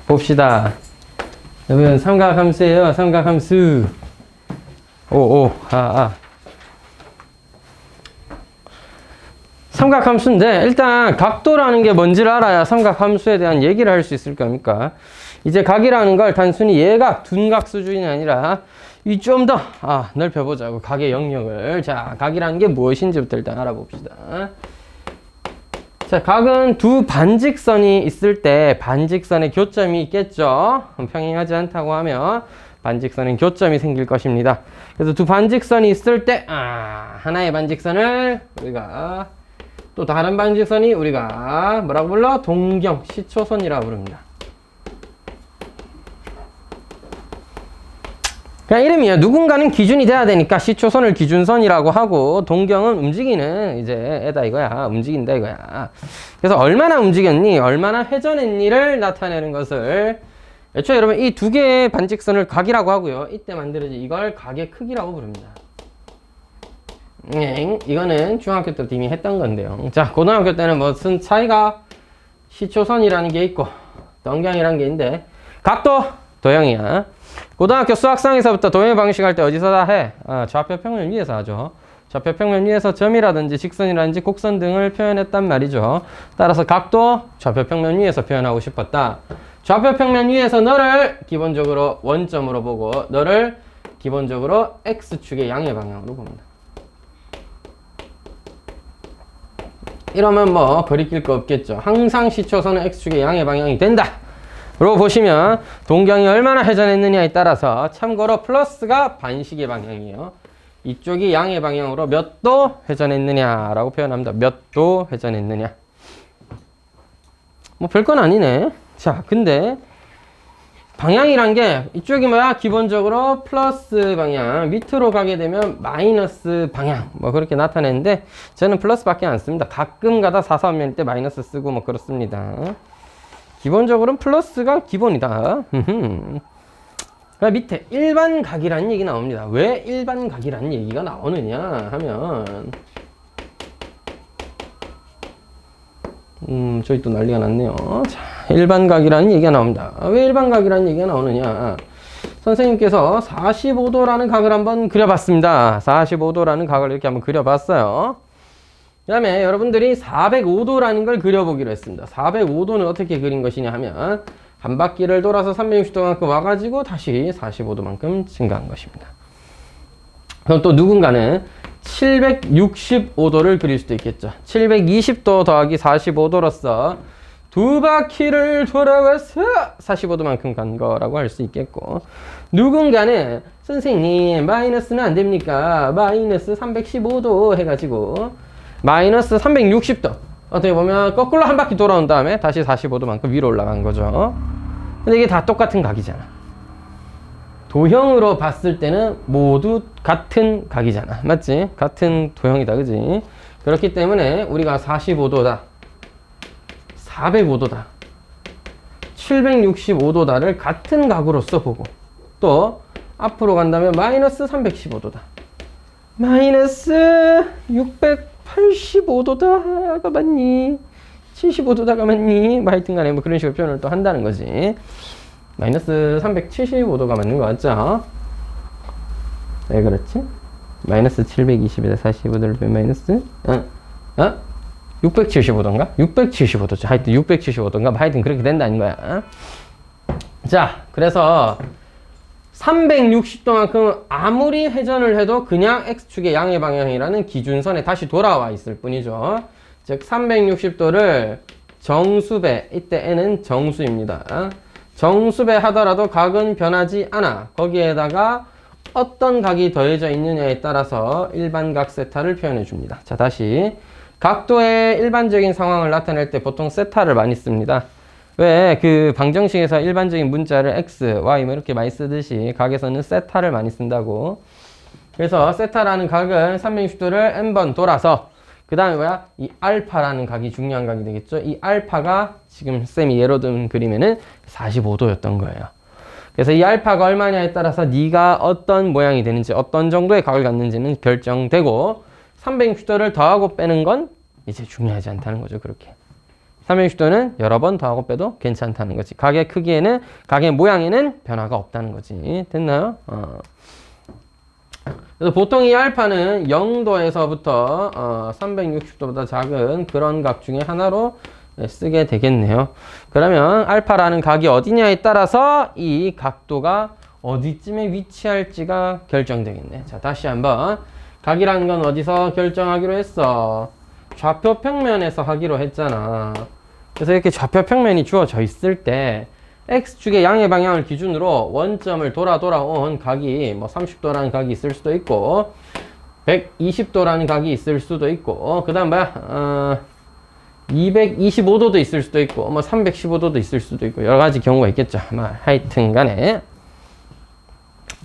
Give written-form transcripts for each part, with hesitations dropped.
봅시다. 여러분, 삼각함수예요. 삼각함수. 삼각함수인데 일단 각도라는 게 뭔지를 알아야 삼각함수에 대한 얘기를 할 수 있을 겁니까? 이제 각이라는 걸 단순히 예각, 둔각 수준이 아니라 이 좀 더 넓혀보자고. 각의 영역을. 자, 각이라는 게 무엇인지부터 일단 알아봅시다. 자, 각은 두 반직선이 있을 때 반직선에 교점이 있겠죠. 평행하지 않다고 하면 반직선엔 교점이 생길 것입니다. 그래서 두 반직선이 있을 때 하나의 반직선을 우리가 또 다른 반직선이 우리가 뭐라고 불러? 동경, 시초선이라고 부릅니다. 그냥 이름이에요. 누군가는 기준이 돼야 되니까 시초선을 기준선이라고 하고, 동경은 움직이는 이제 애다 이거야. 움직인다 이거야. 그래서 얼마나 움직였니? 얼마나 회전했니를 나타내는 것을, 애초에 여러분 이 두 개의 반직선을 각이라고 하고요. 이때 만들어진 이걸 각의 크기라고 부릅니다. 이거는 중학교 때부터 이미 했던 건데요. 자, 고등학교 때는 무슨 차이가? 시초선이라는 게 있고 동경이라는 게 있는데, 각도 도형이야. 고등학교 수학상에서부터 도형의 방식 할 때 어디서 다 해? 좌표 평면 위에서 하죠. 좌표 평면 위에서 점이라든지 직선이라든지 곡선 등을 표현했단 말이죠. 따라서 각도 좌표 평면 위에서 표현하고 싶었다. 좌표 평면 위에서 너를 기본적으로 원점으로 보고 너를 기본적으로 X축의 양의 방향으로 봅니다. 이러면 뭐 거리낄 거 없겠죠. 항상 시초선은 X축의 양의 방향이 된다 로 보시면 동경이 얼마나 회전했느냐에 따라서, 참고로 플러스가 반식의 방향이에요. 이쪽이 양의 방향으로 몇 도 회전했느냐 라고 표현합니다. 몇 도 회전했느냐. 뭐 별건 아니네. 자, 근데 방향이란 게 이쪽이 뭐야? 기본적으로 플러스 방향, 밑으로 가게 되면 마이너스 방향, 뭐 그렇게 나타내는데 저는 플러스밖에 안 씁니다. 가끔 가다 사사면일 때 마이너스 쓰고 뭐 그렇습니다. 기본적으로는 플러스가 기본이다. 그 밑에 일반각이라는 얘기 나옵니다. 왜 일반각이라는 얘기가 나오느냐 하면, 저기 또 난리가 났네요. 자, 일반각이라는 얘기가 나옵니다. 왜 일반각이라는 얘기가 나오느냐? 선생님께서 45도라는 각을 한번 그려봤습니다. 45도라는 각을 이렇게 한번 그려봤어요. 그 다음에 여러분들이 405도라는 걸 그려보기로 했습니다. 405도는 어떻게 그린 것이냐 하면, 한 바퀴를 돌아서 360도만큼 와가지고 다시 45도만큼 증가한 것입니다. 그럼 또 누군가는 765도를 그릴 수도 있겠죠. 720도 더하기 45도로서 두 바퀴를 돌아와서 45도만큼 간 거라고 할 수 있겠고, 누군가는 선생님 마이너스는 안 됩니까? 마이너스 315도 해가지고 마이너스 360도, 어떻게 보면 거꾸로 한 바퀴 돌아온 다음에 다시 45도만큼 위로 올라간 거죠. 근데 이게 다 똑같은 각이잖아. 도형으로 봤을 때는 모두 같은 각이잖아. 맞지? 같은 도형이다. 그지? 그렇기 때문에 우리가 45도다, 405도다, 765도다를 같은 각으로서 보고, 또 앞으로 간다면 마이너스 315도다, 마이너스 685도다가 맞니? 75도다가 맞니? 뭐 하여튼 간에 뭐 그런 식으로 표현을 또 한다는 거지. 마이너스 375도가 맞는 거 같죠? 왜 그렇지? 마이너스 720에다 45도를 빼면 마이너스 675도인가? 675도죠. 하여튼 675도인가? 하여튼 그렇게 된다는 거야. 자, 그래서 360도만큼 아무리 회전을 해도 그냥 X축의 양의 방향이라는 기준선에 다시 돌아와 있을 뿐이죠. 즉 360도를 정수배, 이때 n은 정수입니다. 정수배 하더라도 각은 변하지 않아. 거기에다가 어떤 각이 더해져 있느냐에 따라서 일반각 세타를 표현해 줍니다. 자, 다시 각도의 일반적인 상황을 나타낼 때 보통 세타를 많이 씁니다. 왜 그 방정식에서 일반적인 문자를 x, y 뭐 이렇게 많이 쓰듯이 각에서는 세타를 많이 쓴다고. 그래서 세타라는 각은 360도를 n번 돌아서 그 다음에 뭐야? 이 알파라는 각이 중요한 각이 되겠죠. 이 알파가 지금 쌤이 예로 든 그림에는 45도였던 거예요. 그래서 이 알파가 얼마냐에 따라서 네가 어떤 모양이 되는지, 어떤 정도의 각을 갖는지는 결정되고, 360도를 더하고 빼는 건 이제 중요하지 않다는 거죠. 그렇게 360도는 여러 번 더하고 빼도 괜찮다는 거지. 각의 크기에는, 각의 모양에는 변화가 없다는 거지. 됐나요? 그래서 보통 이 알파는 0도에서부터 360도보다 작은 그런 각 중에 하나로 쓰게 되겠네요. 그러면 알파라는 각이 어디냐에 따라서 이 각도가 어디쯤에 위치할지가 결정되겠네. 자, 다시 한번. 각이라는 건 어디서 결정하기로 했어? 좌표 평면에서 하기로 했잖아. 그래서 이렇게 좌표 평면이 주어져 있을 때 X축의 양의 방향을 기준으로 원점을 돌아온 각이 뭐 30도라는 각이 있을 수도 있고 120도라는 각이 있을 수도 있고 그 다음 뭐야? 225도도 있을 수도 있고 뭐 315도도 있을 수도 있고 여러 가지 경우가 있겠죠. 하여튼 간에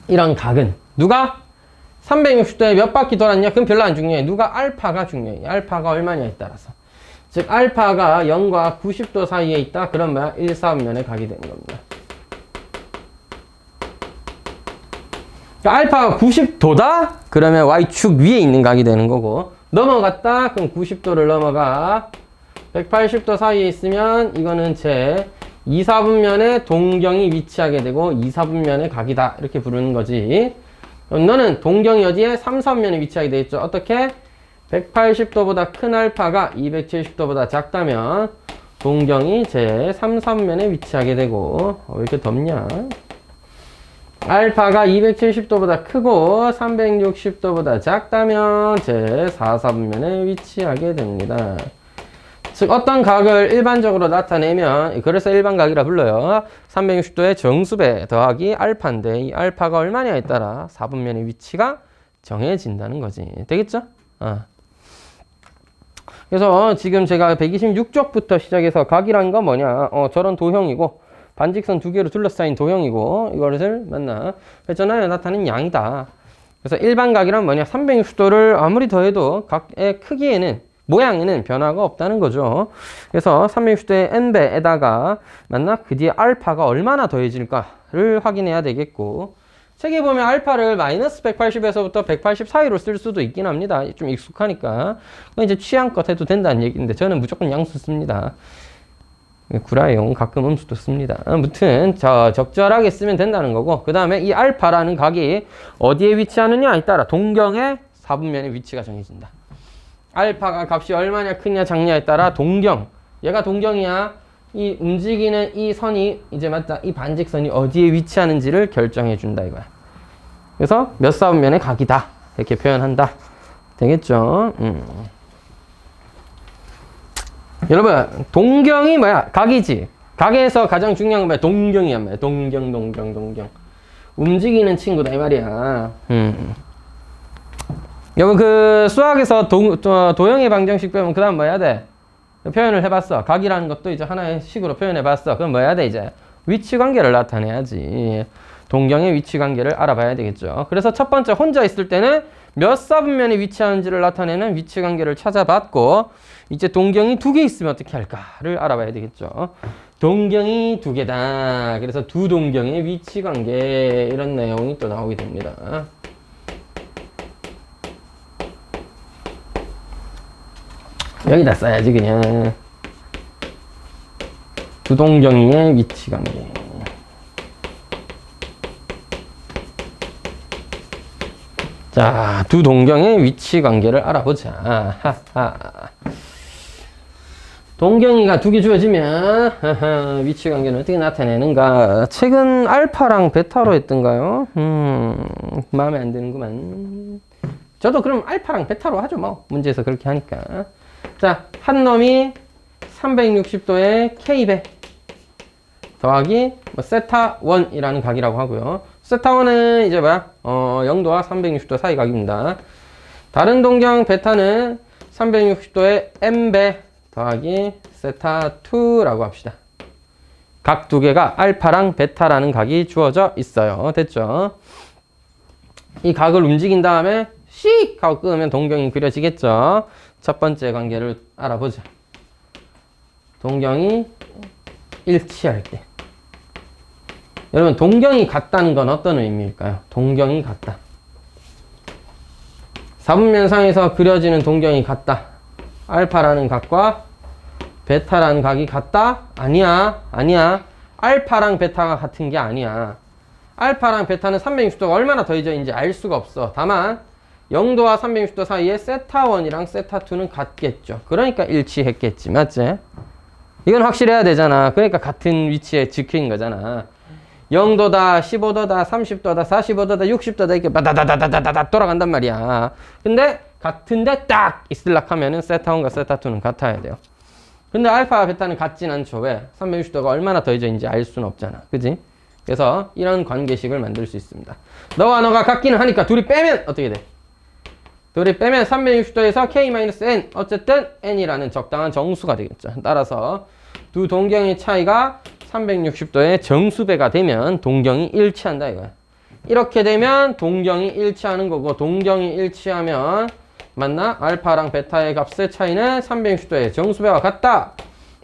이런 각은 누가 360도에 몇 바퀴 돌았냐? 그럼 별로 안 중요해. 누가 알파가 중요해. 알파가 얼마냐에 따라서. 즉 알파가 0과 90도 사이에 있다. 그럼 뭐야? 1, 4분면의 각이 되는 겁니다. 그러니까 알파가 90도다? 그러면 Y축 위에 있는 각이 되는 거고 넘어갔다? 그럼 90도를 넘어가 180도 사이에 있으면 이거는 제 2, 4분면의 동경이 위치하게 되고 2, 4분면의 각이다. 이렇게 부르는 거지. 그럼 너는 동경이 어디에? 3, 4분면에 위치하게 되겠죠. 어떻게? 180도보다 큰 알파가 270도보다 작다면 동경이 제 3, 4분면에 위치하게 되고 왜 이렇게 덥냐? 알파가 270도보다 크고 360도보다 작다면 제 4, 4분면에 위치하게 됩니다. 즉 어떤 각을 일반적으로 나타내면 그래서 일반각이라 불러요. 360도의 정수배 더하기 알파인데 이 알파가 얼마냐에 따라 4분면의 위치가 정해진다는 거지. 되겠죠? 그래서 지금 제가 126쪽부터 시작해서 각이란 건 뭐냐? 저런 도형이고 반직선 두 개로 둘러싸인 도형이고 이거를 만나 회전하여 나타낸 양이다. 그래서 일반각이란 뭐냐? 360도를 아무리 더해도 각의 크기에는 모양에는 변화가 없다는 거죠. 그래서 360도의 n배에다가 만나 그 뒤에 알파가 얼마나 더해질까를 확인해야 되겠고 책에 보면 알파를 마이너스 180에서부터 180 사이로 쓸 수도 있긴 합니다. 좀 익숙하니까. 그건 이제 취향껏 해도 된다는 얘기인데 저는 무조건 양수 씁니다. 구라용 가끔 음수도 씁니다. 아무튼 적절하게 쓰면 된다는 거고 그 다음에 이 알파라는 각이 어디에 위치하느냐에 따라 동경의 4분면의 위치가 정해진다. 알파가 값이 얼마냐 크냐 작냐에 따라 동경 얘가 동경이야. 이 움직이는 이 선이 이제 맞다. 이 반직선이 어디에 위치하는지를 결정해 준다 이거야. 그래서 몇 사분면의 각이다 이렇게 표현한다. 되겠죠? 여러분 동경이 뭐야? 각이지. 각에서 가장 중요한 건 뭐야? 동경이란 말이야. 동경 움직이는 친구다 이 말이야. 여러분 그 수학에서 도형의 방정식 배우면 그 다음 뭐 해야 돼? 표현을 해봤어. 각이라는 것도 이제 하나의 식으로 표현해봤어. 그럼 뭐 해야 돼 이제? 위치관계를 나타내야지. 동경의 위치관계를 알아봐야 되겠죠. 그래서 첫 번째 혼자 있을 때는 몇 사분면에 위치하는지를 나타내는 위치관계를 찾아봤고 이제 동경이 두 개 있으면 어떻게 할까를 알아봐야 되겠죠. 동경이 두 개다. 그래서 두 동경의 위치관계 이런 내용이 또 나오게 됩니다. 여기다 써야지 그냥. 두 동경의 위치관계. 자, 두 동경의 위치관계를 알아보자. 동경이가 두 개 주어지면 위치관계는 어떻게 나타내는가. 책은 알파랑 베타로 했던가요? 마음에 안 드는구만. 저도 그럼 알파랑 베타로 하죠 뭐. 문제에서 그렇게 하니까. 자, 한 놈이 360도의 K배 더하기 뭐 세타 1이라는 각이라고 하고요. 세타 1은 이제 뭐야? 0도와 360도 사이 각입니다. 다른 동경 베타는 360도의 M배 더하기 세타 2라고 합시다. 각 두 개가 알파랑 베타라는 각이 주어져 있어요. 됐죠? 이 각을 움직인 다음에 씩 하고 끄면 동경이 그려지겠죠? 첫 번째 관계를 알아보자. 동경이 일치할 때. 여러분 동경이 같다는 건 어떤 의미일까요? 동경이 같다. 4분면상에서 그려지는 동경이 같다. 알파라는 각과 베타라는 각이 같다? 아니야. 아니야. 알파랑 베타가 같은 게 아니야. 알파랑 베타는 360도가 얼마나 더해져있는지 알 수가 없어. 다만 0도와 360도 사이에 세타1이랑 세타2는 같겠죠. 그러니까 일치했겠지. 맞지? 이건 확실해야 되잖아. 그러니까 같은 위치에 지킨 거잖아. 0도다, 15도다, 30도다, 45도다, 60도다 이렇게 바다다다다다다 돌아간단 말이야. 근데 같은데 딱 있을락 하면은 세타1과 세타2는 같아야 돼요. 근데 알파와 베타는 같진 않죠. 왜? 360도가 얼마나 더해져 있는지 알 수는 없잖아. 그지? 그래서 이런 관계식을 만들 수 있습니다. 너와 너가 같기는 하니까 둘이 빼면 어떻게 돼? 둘이 빼면 360도에서 k-n 어쨌든 n이라는 적당한 정수가 되겠죠. 따라서 두 동경의 차이가 360도의 정수배가 되면 동경이 일치한다 이거야. 이렇게 되면 동경이 일치하는 거고, 동경이 일치하면 맞나? 알파랑 베타의 값의 차이는 360도의 정수배와 같다.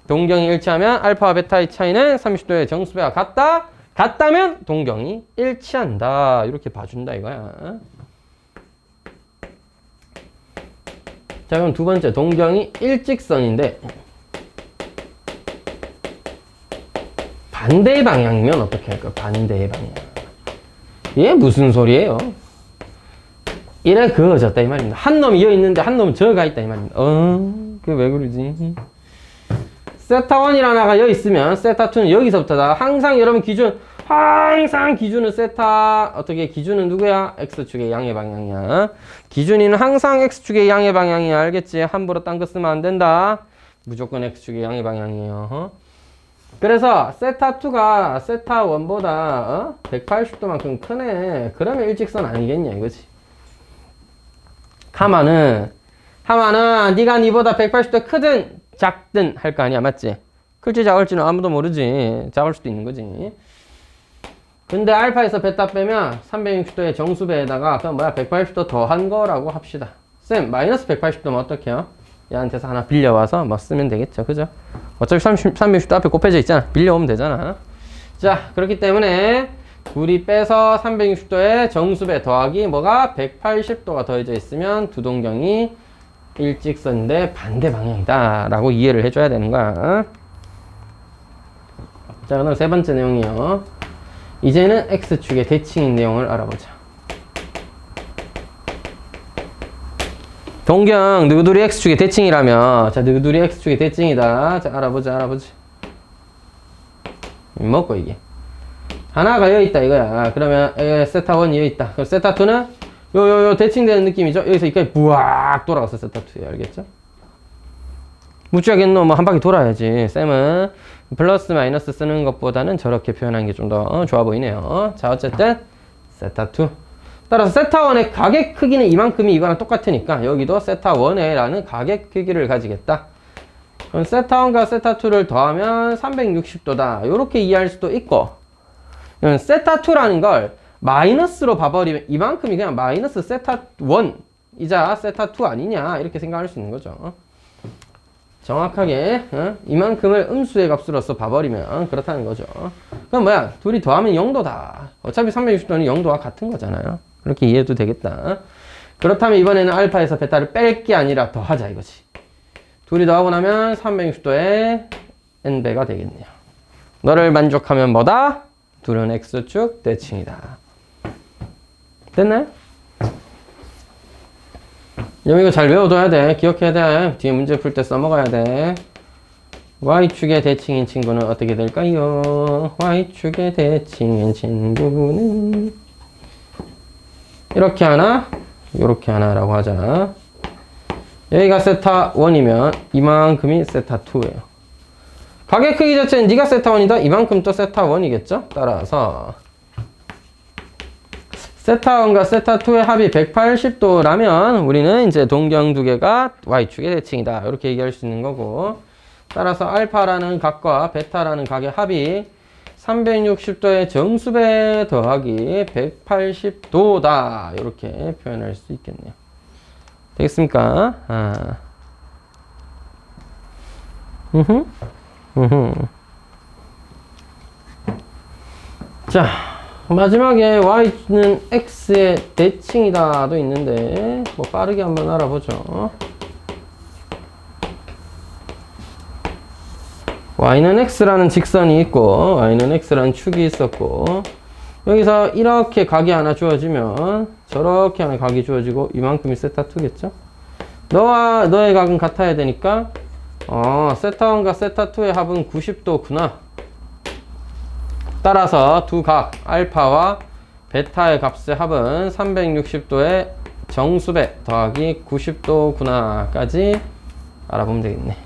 동경이 일치하면 알파와 베타의 차이는 30도의 정수배와 같다. 같다면 동경이 일치한다. 이렇게 봐준다 이거야. 자, 그럼 두 번째 동경이 일직선인데 반대의 방향이면 어떻게 할까? 반대의 방향. 얘 무슨 소리예요? 이래 그어졌다 이 말입니다. 한 놈이 여기 있는데 한 놈은 저기 가 있다 이 말입니다. 그게 왜 그러지? 세타1이라는 하나가 여기 있으면 세타2는 여기서부터다. 항상 여러분 기준, 항상 기준은 세타, 어떻게 기준은 누구야? X축의 양의 방향이야. 기준이는 항상 X축의 양의 방향이야. 알겠지? 함부로 딴 거 쓰면 안 된다. 무조건 X축의 양의 방향이에요. 그래서 세타2가 세타1보다 180도만큼 크네. 그러면 일직선 아니겠냐 이거지. 하마는 네가 니보다 180도 크든 작든 할 거 아니야. 맞지? 클지 작을지는 아무도 모르지. 작을 수도 있는 거지. 근데 알파에서 베타 빼면 360도의 정수배에다가 그럼 뭐야 180도 더한 거라고 합시다. 쌤 마이너스 180도면 어떡해요? 얘한테서 하나 빌려와서 뭐 쓰면 되겠죠. 그죠? 어차피 360도 앞에 곱해져 있잖아. 빌려오면 되잖아. 자, 그렇기 때문에 둘이 빼서 360도의 정수배 더하기 뭐가 180도가 더해져 있으면 두 동경이 일직선인데 반대 방향이다 라고 이해를 해줘야 되는 거야. 자, 그럼 세 번째 내용이요. 이제는 X축의 대칭인 내용을 알아보자. 동경 너희들이 X축의 대칭이라며. 자, 너희들이 X축의 대칭이다. 자, 알아보자. 뭐고 이게? 하나가 여기 있다 이거야. 그러면 세타1이 여기 있다. 그럼 세타2는 요 대칭되는 느낌이죠. 여기서 여기까지 부악 돌아갔어. 세타2에. 알겠죠? 무지하겠노. 뭐 한 바퀴 돌아야지. 쌤은 플러스 마이너스 쓰는 것보다는 저렇게 표현하는 게 좀 더 좋아 보이네요. 자, 어쨌든 세타2. 따라서 세타1의 가격 크기는 이만큼이 이거랑 똑같으니까 여기도 세타1에 라는 가격 크기를 가지겠다. 그럼 세타1과 세타2를 더하면 360도다. 이렇게 이해할 수도 있고, 세타2라는 걸 마이너스로 봐버리면 이만큼이 그냥 마이너스 세타1이자 세타2 아니냐 이렇게 생각할 수 있는 거죠. 정확하게 이만큼을 음수의 값으로서 봐버리면 그렇다는 거죠. 그럼 뭐야? 둘이 더하면 0도다. 어차피 360도는 0도와 같은 거잖아요. 그렇게 이해해도 되겠다. 그렇다면 이번에는 알파에서 베타를 뺄 게 아니라 더하자 이거지. 둘이 더하고 나면 360도의 n배가 되겠네요. 너를 만족하면 뭐다? 둘은 X축 대칭이다. 됐나요? 이거 잘 외워둬야 돼. 기억해야 돼. 뒤에 문제 풀 때 써먹어야 돼. Y축의 대칭인 친구는 어떻게 될까요? Y축의 대칭인 친구는 이렇게 하나, 이렇게 하나라고 하자. 여기가 세타1이면 이만큼이 세타2예요. 가격 크기 자체는 네가 세타1이다. 이만큼 또 세타1이겠죠? 따라서 세타1과 세타2의 합이 180도라면 우리는 이제 동경 두 개가 Y축의 대칭이다. 이렇게 얘기할 수 있는 거고, 따라서 알파라는 각과 베타라는 각의 합이 360도의 정수배 더하기 180도다. 이렇게 표현할 수 있겠네요. 되겠습니까? 자, 마지막에 y는 x의 대칭이다도 있는데 뭐 빠르게 한번 알아보죠. y는 x라는 직선이 있고 y는 x라는 축이 있었고 여기서 이렇게 각이 하나 주어지면 저렇게 하나 각이 주어지고 이만큼이 세타2겠죠? 너와 너의 각은 같아야 되니까 세타1과 세타2의 합은 90도구나. 따라서 두 각 알파와 베타의 값의 합은 360도의 정수배 더하기 90도구나 까지 알아보면 되겠네.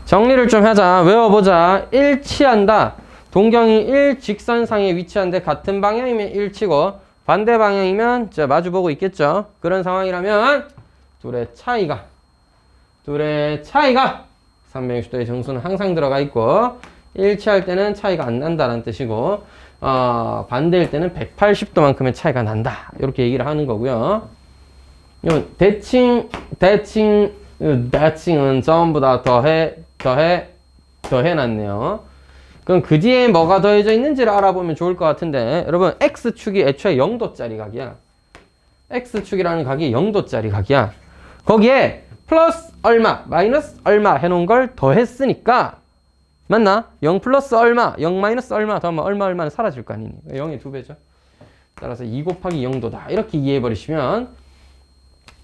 정리를 좀 하자. 외워보자. 일치한다. 동경이 일직선상에 위치한데 같은 방향이면 일치고 반대 방향이면 마주보고 있겠죠. 그런 상황이라면 둘의 차이가 360도의 정수는 항상 들어가 있고 일치할 때는 차이가 안 난다는 뜻이고 반대일 때는 180도만큼의 차이가 난다. 이렇게 얘기를 하는 거고요. 대칭은 전부 다 더해놨네요. 그럼 그 뒤에 뭐가 더해져 있는지를 알아보면 좋을 것 같은데 여러분 X축이 애초에 0도짜리 각이야. X축이라는 각이 0도짜리 각이야. 거기에 플러스 얼마, 마이너스 얼마 해놓은 걸 더했으니까 맞나? 0 플러스 얼마, 0 마이너스 얼마 더하면 얼마는 사라질 거 아니니. 0의 2배죠. 따라서 2 곱하기 0도다. 이렇게 이해해버리시면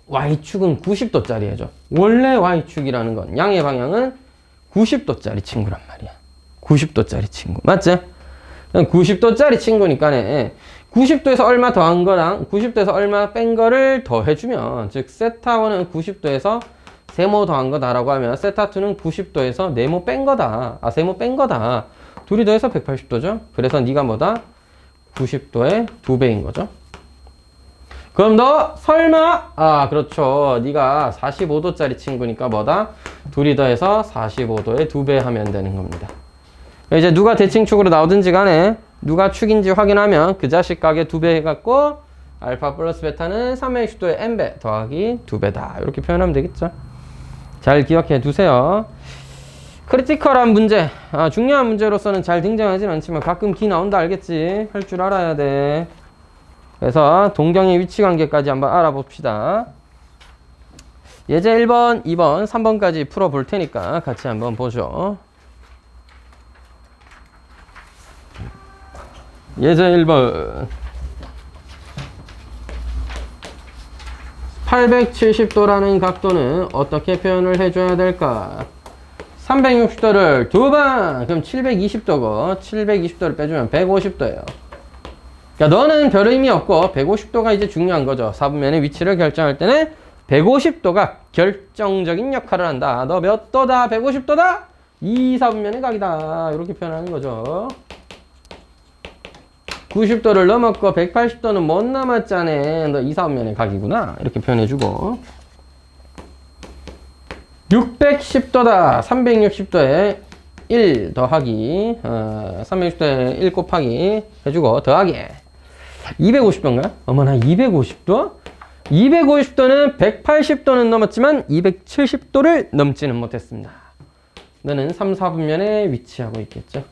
Y축은 90도짜리 해줘. 원래 Y축이라는 건 양의 방향은 90도짜리 친구란 말이야. 90도짜리 친구. 맞지? 90도짜리 친구니까네. 90도에서 얼마 더한 거랑 90도에서 얼마 뺀 거를 더해주면 즉 세타1은 90도에서 세모 더한 거다라고 하면 세타2는 90도에서 네모 뺀 거다. 세모 뺀 거다. 둘이 더해서 180도죠. 그래서 네가 뭐다? 90도의 2배인 거죠. 그럼 너 설마 그렇죠. 네가 45도짜리 친구니까 뭐다? 둘이 더해서 45도의 2배 하면 되는 겁니다. 이제 누가 대칭축으로 나오든지 간에 누가 축인지 확인하면 그 자식 각의 2배 해갖고 알파 플러스 베타는 360도의 n배 더하기 2배다. 이렇게 표현하면 되겠죠. 잘 기억해 두세요. 크리티컬한 문제, 중요한 문제로서는 잘 등장하진 않지만 가끔 기 나온다 알겠지? 할 줄 알아야 돼. 그래서 동경의 위치 관계까지 한번 알아봅시다. 예제 1번, 2번, 3번까지 풀어볼 테니까 같이 한번 보죠. 예제 1번 870도라는 각도는 어떻게 표현을 해줘야 될까? 360도를 두 번! 그럼 720도고 720도를 빼주면 150도예요. 그러니까 너는 별 의미 없고 150도가 이제 중요한 거죠. 사분면의 위치를 결정할 때는 150도가 결정적인 역할을 한다. 너 몇 도다? 150도다? 2사분면의 각이다. 이렇게 표현하는 거죠. 90도를 넘었고 180도는 못 남았잖아. 너 2사분면의 각이구나. 이렇게 표현해주고 610도다. 360도에 1 더하기 360도에 1 곱하기 해주고 더하기 250도인가? 어머나 250도? 250도는 180도는 넘었지만 270도를 넘지는 못했습니다. 너는 3, 4분면에 위치하고 있겠죠.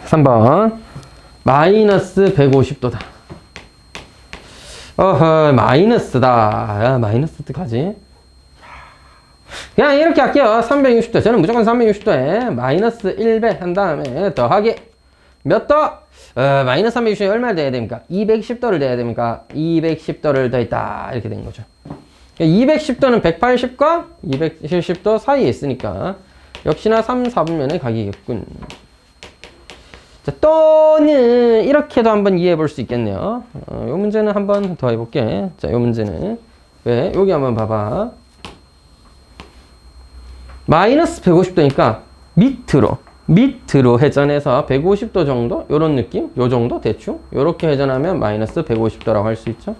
3번 마이너스 150도다. 마이너스다. 마이너스 어떡하지? 그냥 이렇게 할게요. 360도. 저는 무조건 360도에 마이너스 1배 한 다음에 더하기 몇 도? 마이너스 360도에 얼마를 돼야 됩니까? 210도를 돼야 됩니까? 210도를 더했다. 이렇게 된 거죠. 210도는 180과 270도 사이에 있으니까 역시나 3, 4분면의 각이겠군. 자, 또는 이렇게도 한번 이해해 볼 수 있겠네요. 요 문제는 한번 더 해볼게. 자, 요 문제는 왜? 여기 한번 봐봐. 마이너스 150도니까 밑으로 회전해서 150도 정도? 요런 느낌? 요 정도? 대충? 요렇게 회전하면 마이너스 150도라고 할 수 있죠.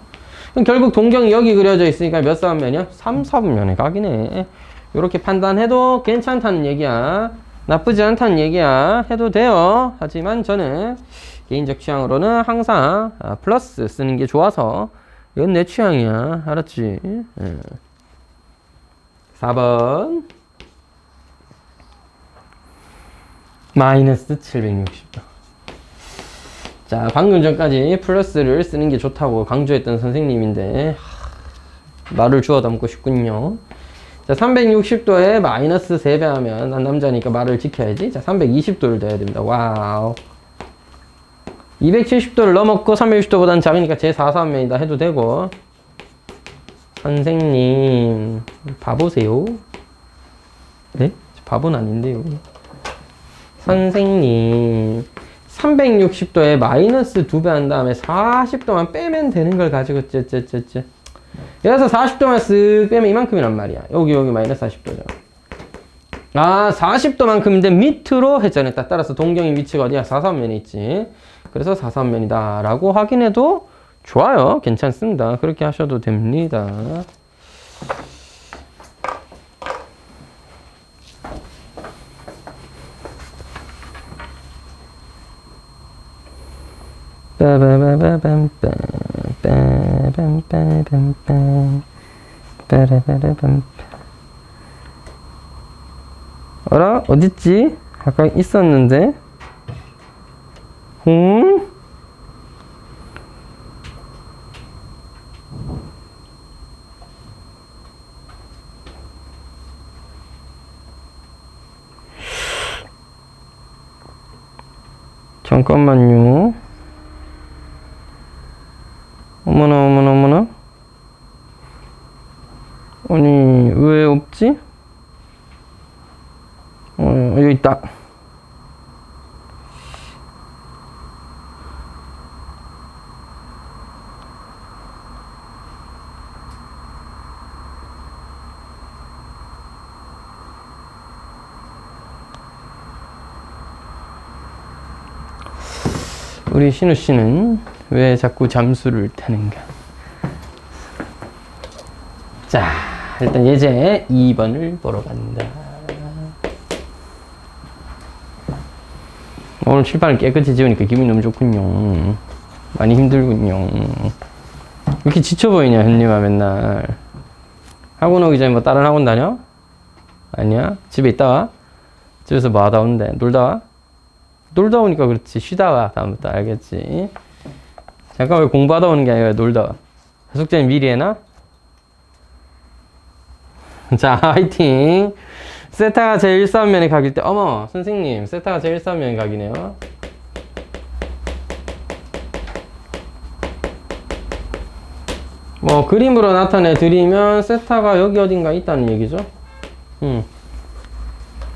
그럼 결국 동경이 여기 그려져 있으니까 몇 사분면이야? 3, 4분면의 각이네. 요렇게 판단해도 괜찮다는 얘기야. 나쁘지 않다는 얘기야. 해도 돼요. 하지만 저는 개인적 취향으로는 항상 플러스 쓰는 게 좋아서 이건 내 취향이야. 알았지? 4번 마이너스 760도. 자, 방금 전까지 플러스를 쓰는 게 좋다고 강조했던 선생님인데 말을 주워 담고 싶군요. 자, 360도에 마이너스 3배 하면 난 남자니까 말을 지켜야지. 자, 320도를 돼야 됩니다. 와우. 270도를 넘었고 360도보다는 작으니까 제4사면이다 해도 되고. 선생님 바보세요? 네? 바보는 아닌데요. 선생님 360도에 마이너스 2배 한 다음에 40도만 빼면 되는 걸 가지고 쯧쯧쯧쯧. 여기서 40도만 쓱 빼면 이만큼이란 말이야. 여기 마이너스 40도죠. 아, 40도만큼인데 밑으로 회전했다. 따라서 동경의 위치가 어디야? 4사면에 있지. 그래서 4사면이다 라고 확인해도 좋아요. 괜찮습니다. 그렇게 하셔도 됩니다. 어라? 어딨지? 아까 있었는데? 잠깐만요. 어머나. 아니, 왜 없지? 여기 있다. 우리 신우 씨는 왜 자꾸 잠수를 타는가? 자, 일단 예제 2번을 보러 간다. 오늘 칠판을 깨끗이 지우니까 기분이 너무 좋군요. 많이 힘들군요. 왜 이렇게 지쳐 보이냐, 현님아, 맨날. 학원 오기 전에 뭐 다른 학원 다녀? 아니야? 집에 있다 와? 집에서 뭐 하다 온대? 놀다 와? 놀다 오니까 그렇지. 쉬다 와. 다음부터 알겠지? 잠깐 왜 공부하다 오는 게 아니라 놀다 와. 숙제는 미리 해놔? 자, 화이팅! 세타가 제1사면의 각일 때, 어머, 선생님, 세타가 제1사면의 각이네요. 뭐, 그림으로 나타내 드리면, 세타가 여기 어딘가 있다는 얘기죠.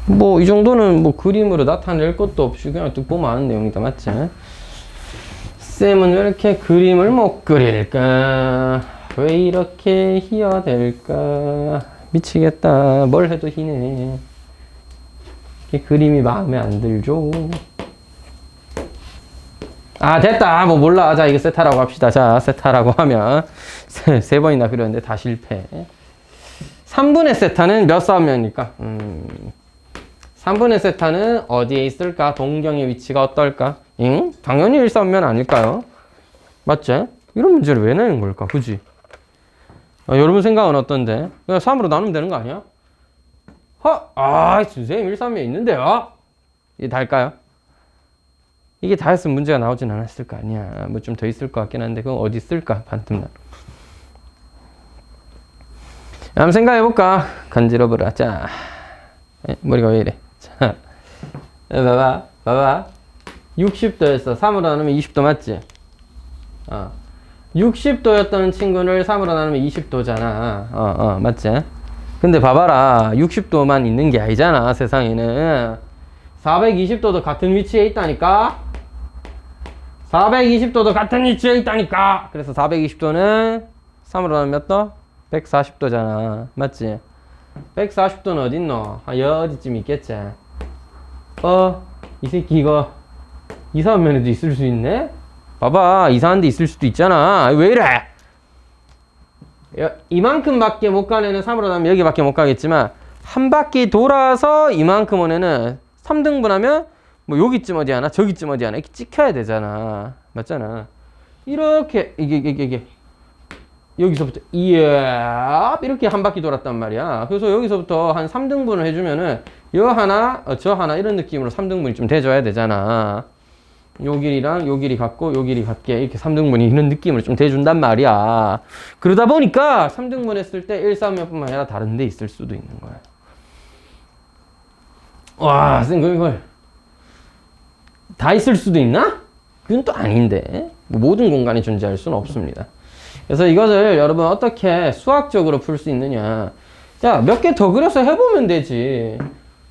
뭐, 이 정도는 뭐, 그림으로 나타낼 것도 없이 그냥 뚝 보면 아는 내용이다. 맞지? 쌤은 왜 이렇게 그림을 못 그릴까? 왜 이렇게 희어될까? 미치겠다. 뭘 해도 희네. 이게 그림이 마음에 안 들죠. 아, 됐다. 뭐 몰라. 자, 이거 세타라고 합시다. 자, 세타라고 하면 세 번이나 그렸는데 다 실패. 3분의 세타는 몇 사면입니까? 3분의 세타는 어디에 있을까? 동경의 위치가 어떨까? 응? 당연히 1사면 아닐까요? 맞지? 이런 문제를 왜 내는 걸까? 그지? 여러분 생각은 어떤데? 그냥 3으로 나누면 되는 거 아니야? 선생님 1, 3에 있는데요? 이게 다일까요? 이게 다였으면 문제가 나오진 않았을 거 아니야. 뭐 좀 더 있을 것 같긴 한데 그건 어디 있을까? 반틈날. 한번 생각해볼까? 간지러버려. 자, 머리가 왜 이래? 자, 봐봐. 60도였어. 3으로 나누면 20도 맞지? 60도였던 친구를 3으로 나누면 20도잖아. 맞지? 근데 봐봐라. 60도만 있는 게 아니잖아, 세상에는. 420도도 같은 위치에 있다니까? 420도도 같은 위치에 있다니까? 그래서 420도는 3으로 나누면 몇 도? 140도잖아. 맞지? 140도는 어딨노? 어디쯤 있겠지? 이 새끼 이거 이상한 면에도 있을 수 있네? 봐봐, 이상한 데 있을 수도 있잖아. 왜 이래? 이만큼밖에 못 가는 애는 3으로 나면 여기밖에 못 가겠지만 한 바퀴 돌아서 이만큼 온 애는 3등분 하면 뭐 여기쯤 어디 하나 저기쯤 어디 하나 이렇게 찍혀야 되잖아. 맞잖아. 이렇게 이게 여기서부터 이렇게 한 바퀴 돌았단 말이야. 그래서 여기서부터 한 3등분을 해주면은 여 하나 저 하나 이런 느낌으로 3등분이 좀 돼줘야 되잖아. 요 길이랑 요 길이 같고 요 길이 같게 이렇게 3등분이 이런 느낌을 좀 대준단 말이야. 그러다 보니까 3등분 했을 때 1, 4면 뿐만 아니라 다른 데 있을 수도 있는 거야. 와, 쌤, 이걸 다 있을 수도 있나? 그건 또 아닌데. 모든 공간에 존재할 수는 없습니다. 그래서 이것을 여러분 어떻게 수학적으로 풀 수 있느냐. 자, 몇 개 더 그려서 해보면 되지.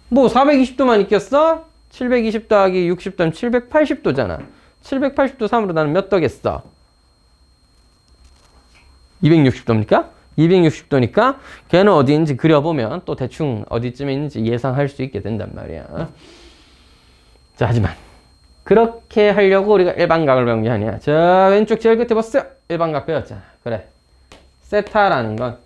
뭐 420도만 있겠어? 720 더하기 60도면 780도잖아. 780도 3으로 나는 몇 도겠어? 260도입니까? 260도니까 걔는 어디인지 그려보면 또 대충 어디쯤에 있는지 예상할 수 있게 된단 말이야. 자, 하지만 그렇게 하려고 우리가 일반각을 배운 게 아니야. 저 왼쪽 제일 끝에 보세요. 일반각 배웠잖아. 그래. 세타라는 건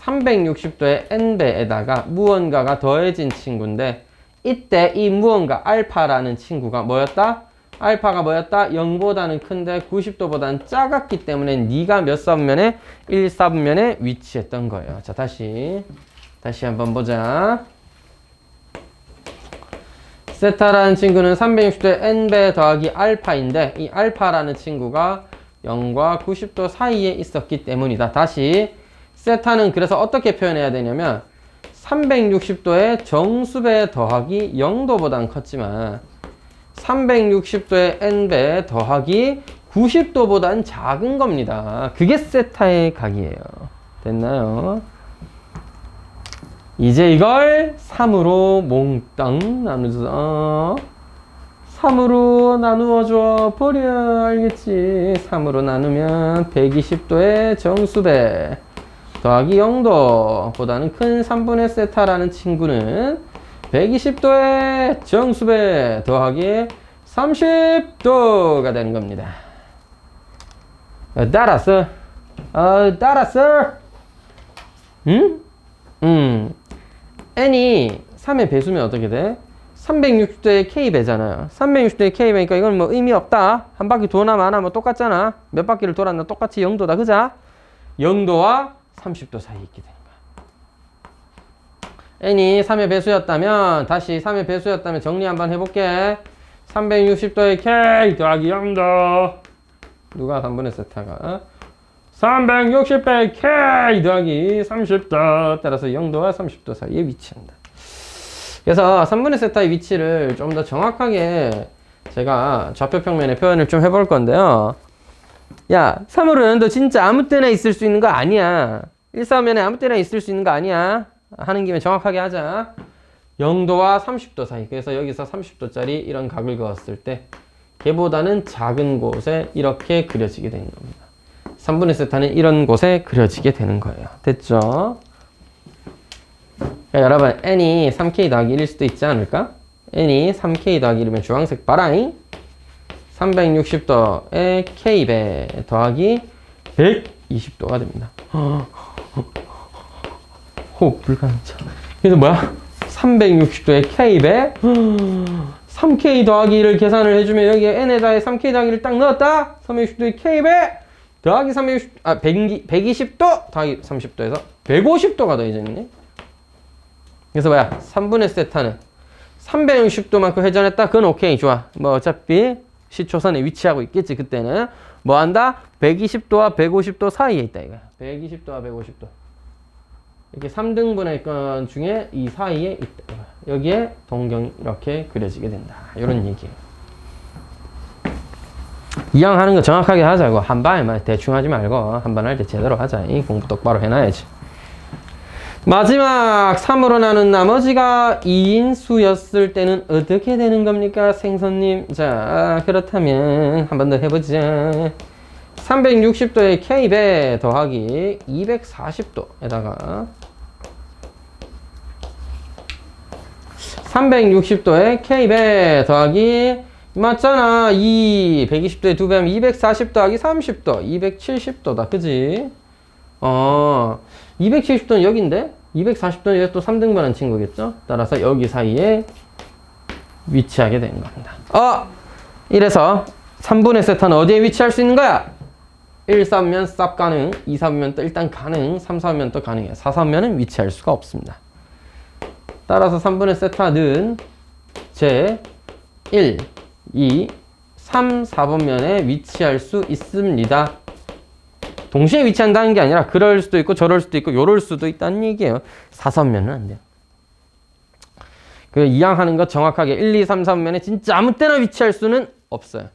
360도의 n배에다가 무언가가 더해진 친구인데 이때 이 무언가 알파라는 친구가 뭐였다? 알파가 뭐였다? 0보다는 큰데 90도보다는 작았기 때문에 네가 몇 사분면에? 1사분면에 위치했던 거예요. 자, 다시 한번 보자. 세타라는 친구는 360도의 n배 더하기 알파인데 이 알파라는 친구가 0과 90도 사이에 있었기 때문이다. 다시 세타는 그래서 어떻게 표현해야 되냐면 360도의 정수배 더하기 0도보단 컸지만 360도의 n배 더하기 90도보단 작은 겁니다. 그게 세타의 각이에요. 됐나요? 이제 이걸 3으로 몽땅 나누자. 3으로 나누어줘 버려. 알겠지? 3으로 나누면 120도의 정수배 더하기 0도보다는 큰 3분의 세타라는 친구는 120도의 정수배 더하기 30도가 되는 겁니다. 따랐어? 따랐어? 응? n이 3의 배수면 어떻게 돼? 360도의 k배잖아요. 360도의 k배니까 이건 뭐 의미 없다. 한 바퀴 도나 마나 뭐 똑같잖아. 몇 바퀴를 돌았나 똑같이 0도다. 그자? 0도와 30도 사이에 있게 되는 거야. n이 3의 배수였다면 다시 3의 배수였다면 정리 한번 해볼게. 360도의 k 더하기 0도 누가 3분의 세타가 360배 k 더하기 30도 따라서 0도와 30도 사이에 위치한다. 그래서 3분의 세타의 위치를 좀 더 정확하게 제가 좌표평면의 표현을 좀 해볼 건데요. 야, 3으로는 너 진짜 아무 때나 있을 수 있는 거 아니야. 1사면에 아무 때나 있을 수 있는 거 아니야. 하는 김에 정확하게 하자. 0도와 30도 사이. 그래서 여기서 30도짜리 이런 각을 그었을 때 걔보다는 작은 곳에 이렇게 그려지게 되는 겁니다. 3분의 세타는 이런 곳에 그려지게 되는 거예요. 됐죠? 야, 여러분 n이 3k 더하기 1일 수도 있지 않을까? n이 3k 더하기 1이면 주황색 봐라잉. 360도의 k배 더하기 120도가 됩니다. 호흡 불가능차. 그래서 뭐야? 360도의 k배 3k 더하기 1을 계산을 해주면 여기에 n에다가 3k 더하기 1을 딱 넣었다. 360도의 k배 더하기 120도 더하기 30도에서 150도가 더해져 있네. 그래서 뭐야? 3분의 세타는 360도만큼 회전했다? 그건 오케이, 좋아. 뭐 어차피 시초선에 위치하고 있겠지. 그때는 뭐 한다? 120도와 150도 사이에 있다 이거야. 120도와 150도 이렇게 3등분의 건 중에 이 사이에 있다. 여기에 동경이 이렇게 그려지게 된다. 이런 얘기예요. 이왕 하는 거 정확하게 하자고. 한 방에만 대충 하지 말고 한 번 할 때 제대로 하자. 이 공부 똑바로 해놔야지. 마지막 3으로 나눈 나머지가 2인 수였을 때는 어떻게 되는 겁니까? 생선님. 자, 그렇다면 한 번 더 해보자. 360도의 k배 더하기 240도에다가 360도의 k배 더하기 맞잖아. 120도에 2배 하면 240 더하기 30도 270도다. 그지? 270도는 여긴데 240도는 여기 또 3등분한 친구겠죠? 따라서 여기 사이에 위치하게 되는 겁니다. 이래서 3분의 세타는 어디에 위치할 수 있는 거야? 1사분면 쌉 가능, 2사분면 또 일단 가능, 3사분면 또 가능해요. 4사분면은 위치할 수가 없습니다. 따라서 3분의 세타는 제 1, 2, 3, 4번면에 위치할 수 있습니다. 동시에 위치한다는 게 아니라 그럴 수도 있고 저럴 수도 있고 요럴 수도 있다는 얘기예요. 4선면은 안 돼요. 그 이항하는 것 정확하게 1, 2, 3, 4번면에 진짜 아무 때나 위치할 수는 없어요.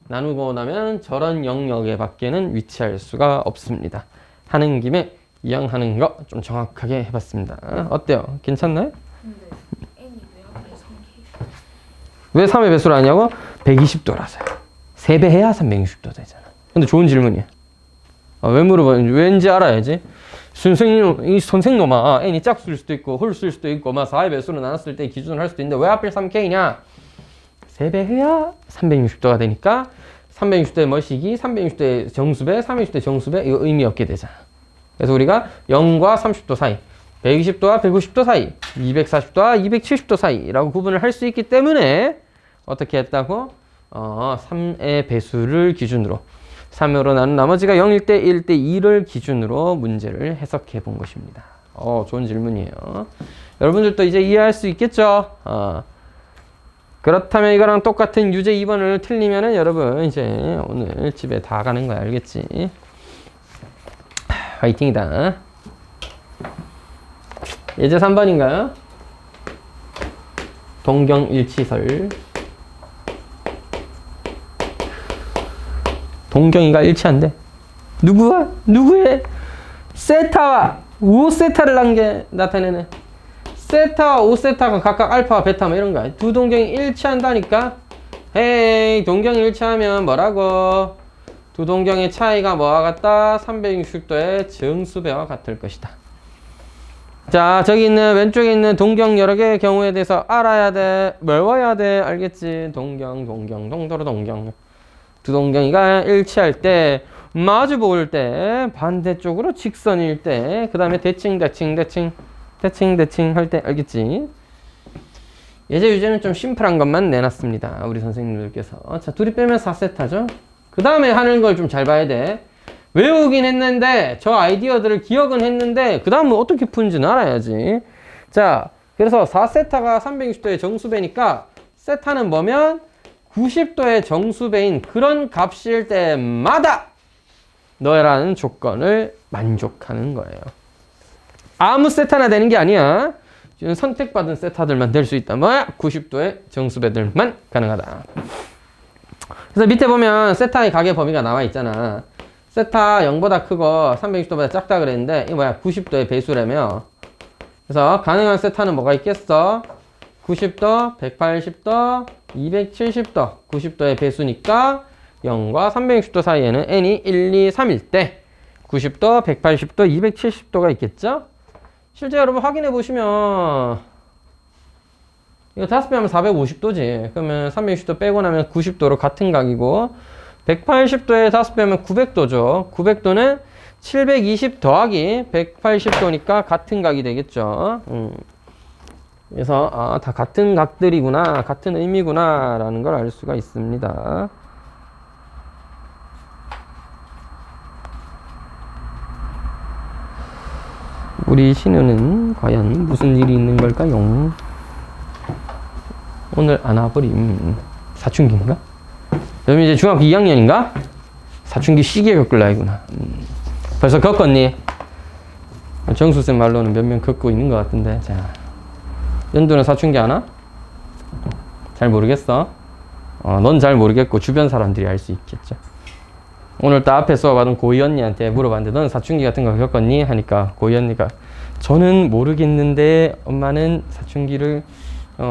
나누고 나면 저런 영역에 밖에는 위치할 수가 없습니다. 하는 김에 이항하는 거 좀 정확하게 해봤습니다. 어때요? 괜찮나요? 왜 3의 배수를 하냐고? 120도라서요. 3배 해야 360도 되잖아. 근데 좋은 질문이야. 왜 물어보는지 왠지 알아야지. 선생님아, n이 짝수일 수도 있고 홀수일 수도 있고 4의 배수로 나눴을 때 기준을 할 수도 있는데 왜 하필 3K냐? 3배 해야 360도가 되니까 360도의 머시기, 360도의 정수배, 360도의 정수배 이거 의미 없게 되잖아. 그래서 우리가 0과 30도 사이, 120도와 150도 사이, 240도와 270도 사이라고 구분을 할 수 있기 때문에 어떻게 했다고? 3의 배수를 기준으로 3으로 나눈 나머지가 0일 때 1일 때 2를 기준으로 문제를 해석해 본 것입니다. 좋은 질문이에요. 여러분들도 이제 이해할 수 있겠죠? 그렇다면 이거랑 똑같은 유제 2번을 틀리면은 여러분 이제 오늘 집에 다 가는 거야. 알겠지? 화이팅이다. 예제 3번인가요? 동경일치설. 동경이가 일치한대. 누구와? 누구의? 세타와 5세타를 나타내네. 세타와 5세타가 각각 알파와 베타 뭐 이런 거야. 두 동경이 일치한다니까? 헤이, 동경이 일치하면 뭐라고? 두 동경의 차이가 뭐와 같다? 360도의 정수배와 같을 것이다. 자, 저기 있는 왼쪽에 있는 동경 여러 개의 경우에 대해서 알아야 돼. 외워야 돼. 알겠지? 동경, 동도로 동경. 두 동경이가 일치할 때, 마주 보일 때, 반대쪽으로 직선일 때, 그 다음에 대칭 할 때, 알겠지? 예제 유제는 좀 심플한 것만 내놨습니다. 우리 선생님들께서. 자, 둘이 빼면 4세타죠? 그 다음에 하는 걸 좀 잘 봐야 돼. 외우긴 했는데, 저 아이디어들을 기억은 했는데, 그 다음은 어떻게 푸는지는 알아야지. 자, 그래서 4세타가 360도의 정수배니까, 세타는 뭐면? 90도의 정수배인 그런 값일 때마다 너라는 조건을 만족하는 거예요. 아무 세타나 되는 게 아니야. 선택받은 세타들만 될 수 있다. 뭐야? 90도의 정수배들만 가능하다. 그래서 밑에 보면 세타의 가계 범위가 나와 있잖아. 세타 0보다 크고 360도보다 작다 그랬는데 이 뭐야? 90도의 배수라며. 그래서 가능한 세타는 뭐가 있겠어? 90도, 180도, 270도, 90도의 배수니까 0과 360도 사이에는 n이 1, 2, 3일 때 90도, 180도, 270도가 있겠죠? 실제 여러분 확인해 보시면 이거 5배 하면 450도지. 그러면 360도 빼고 나면 90도로 같은 각이고 180도에 5배 하면 900도죠. 900도는 720 더하기 180도니까 같은 각이 되겠죠. 그래서 다 같은 각들이구나, 같은 의미구나 라는 걸 알 수가 있습니다. 우리 신우는 과연 무슨 일이 있는 걸까요? 오늘 안아버림. 사춘기인가? 여러분 이제 중학교 2학년인가? 사춘기 시기에 겪을 나이구나. 벌써 겪었니? 정수쌤 말로는 몇 명 겪고 있는 것 같은데. 자, 연두는 사춘기 하나? 잘 모르겠어. 넌 잘 모르겠고 주변 사람들이 알 수 있겠죠. 오늘 또 앞에 수업하던 고이 언니한테 물어봤는데 넌 사춘기 같은 거 겪었니? 하니까 고이 언니가 저는 모르겠는데 엄마는 사춘기를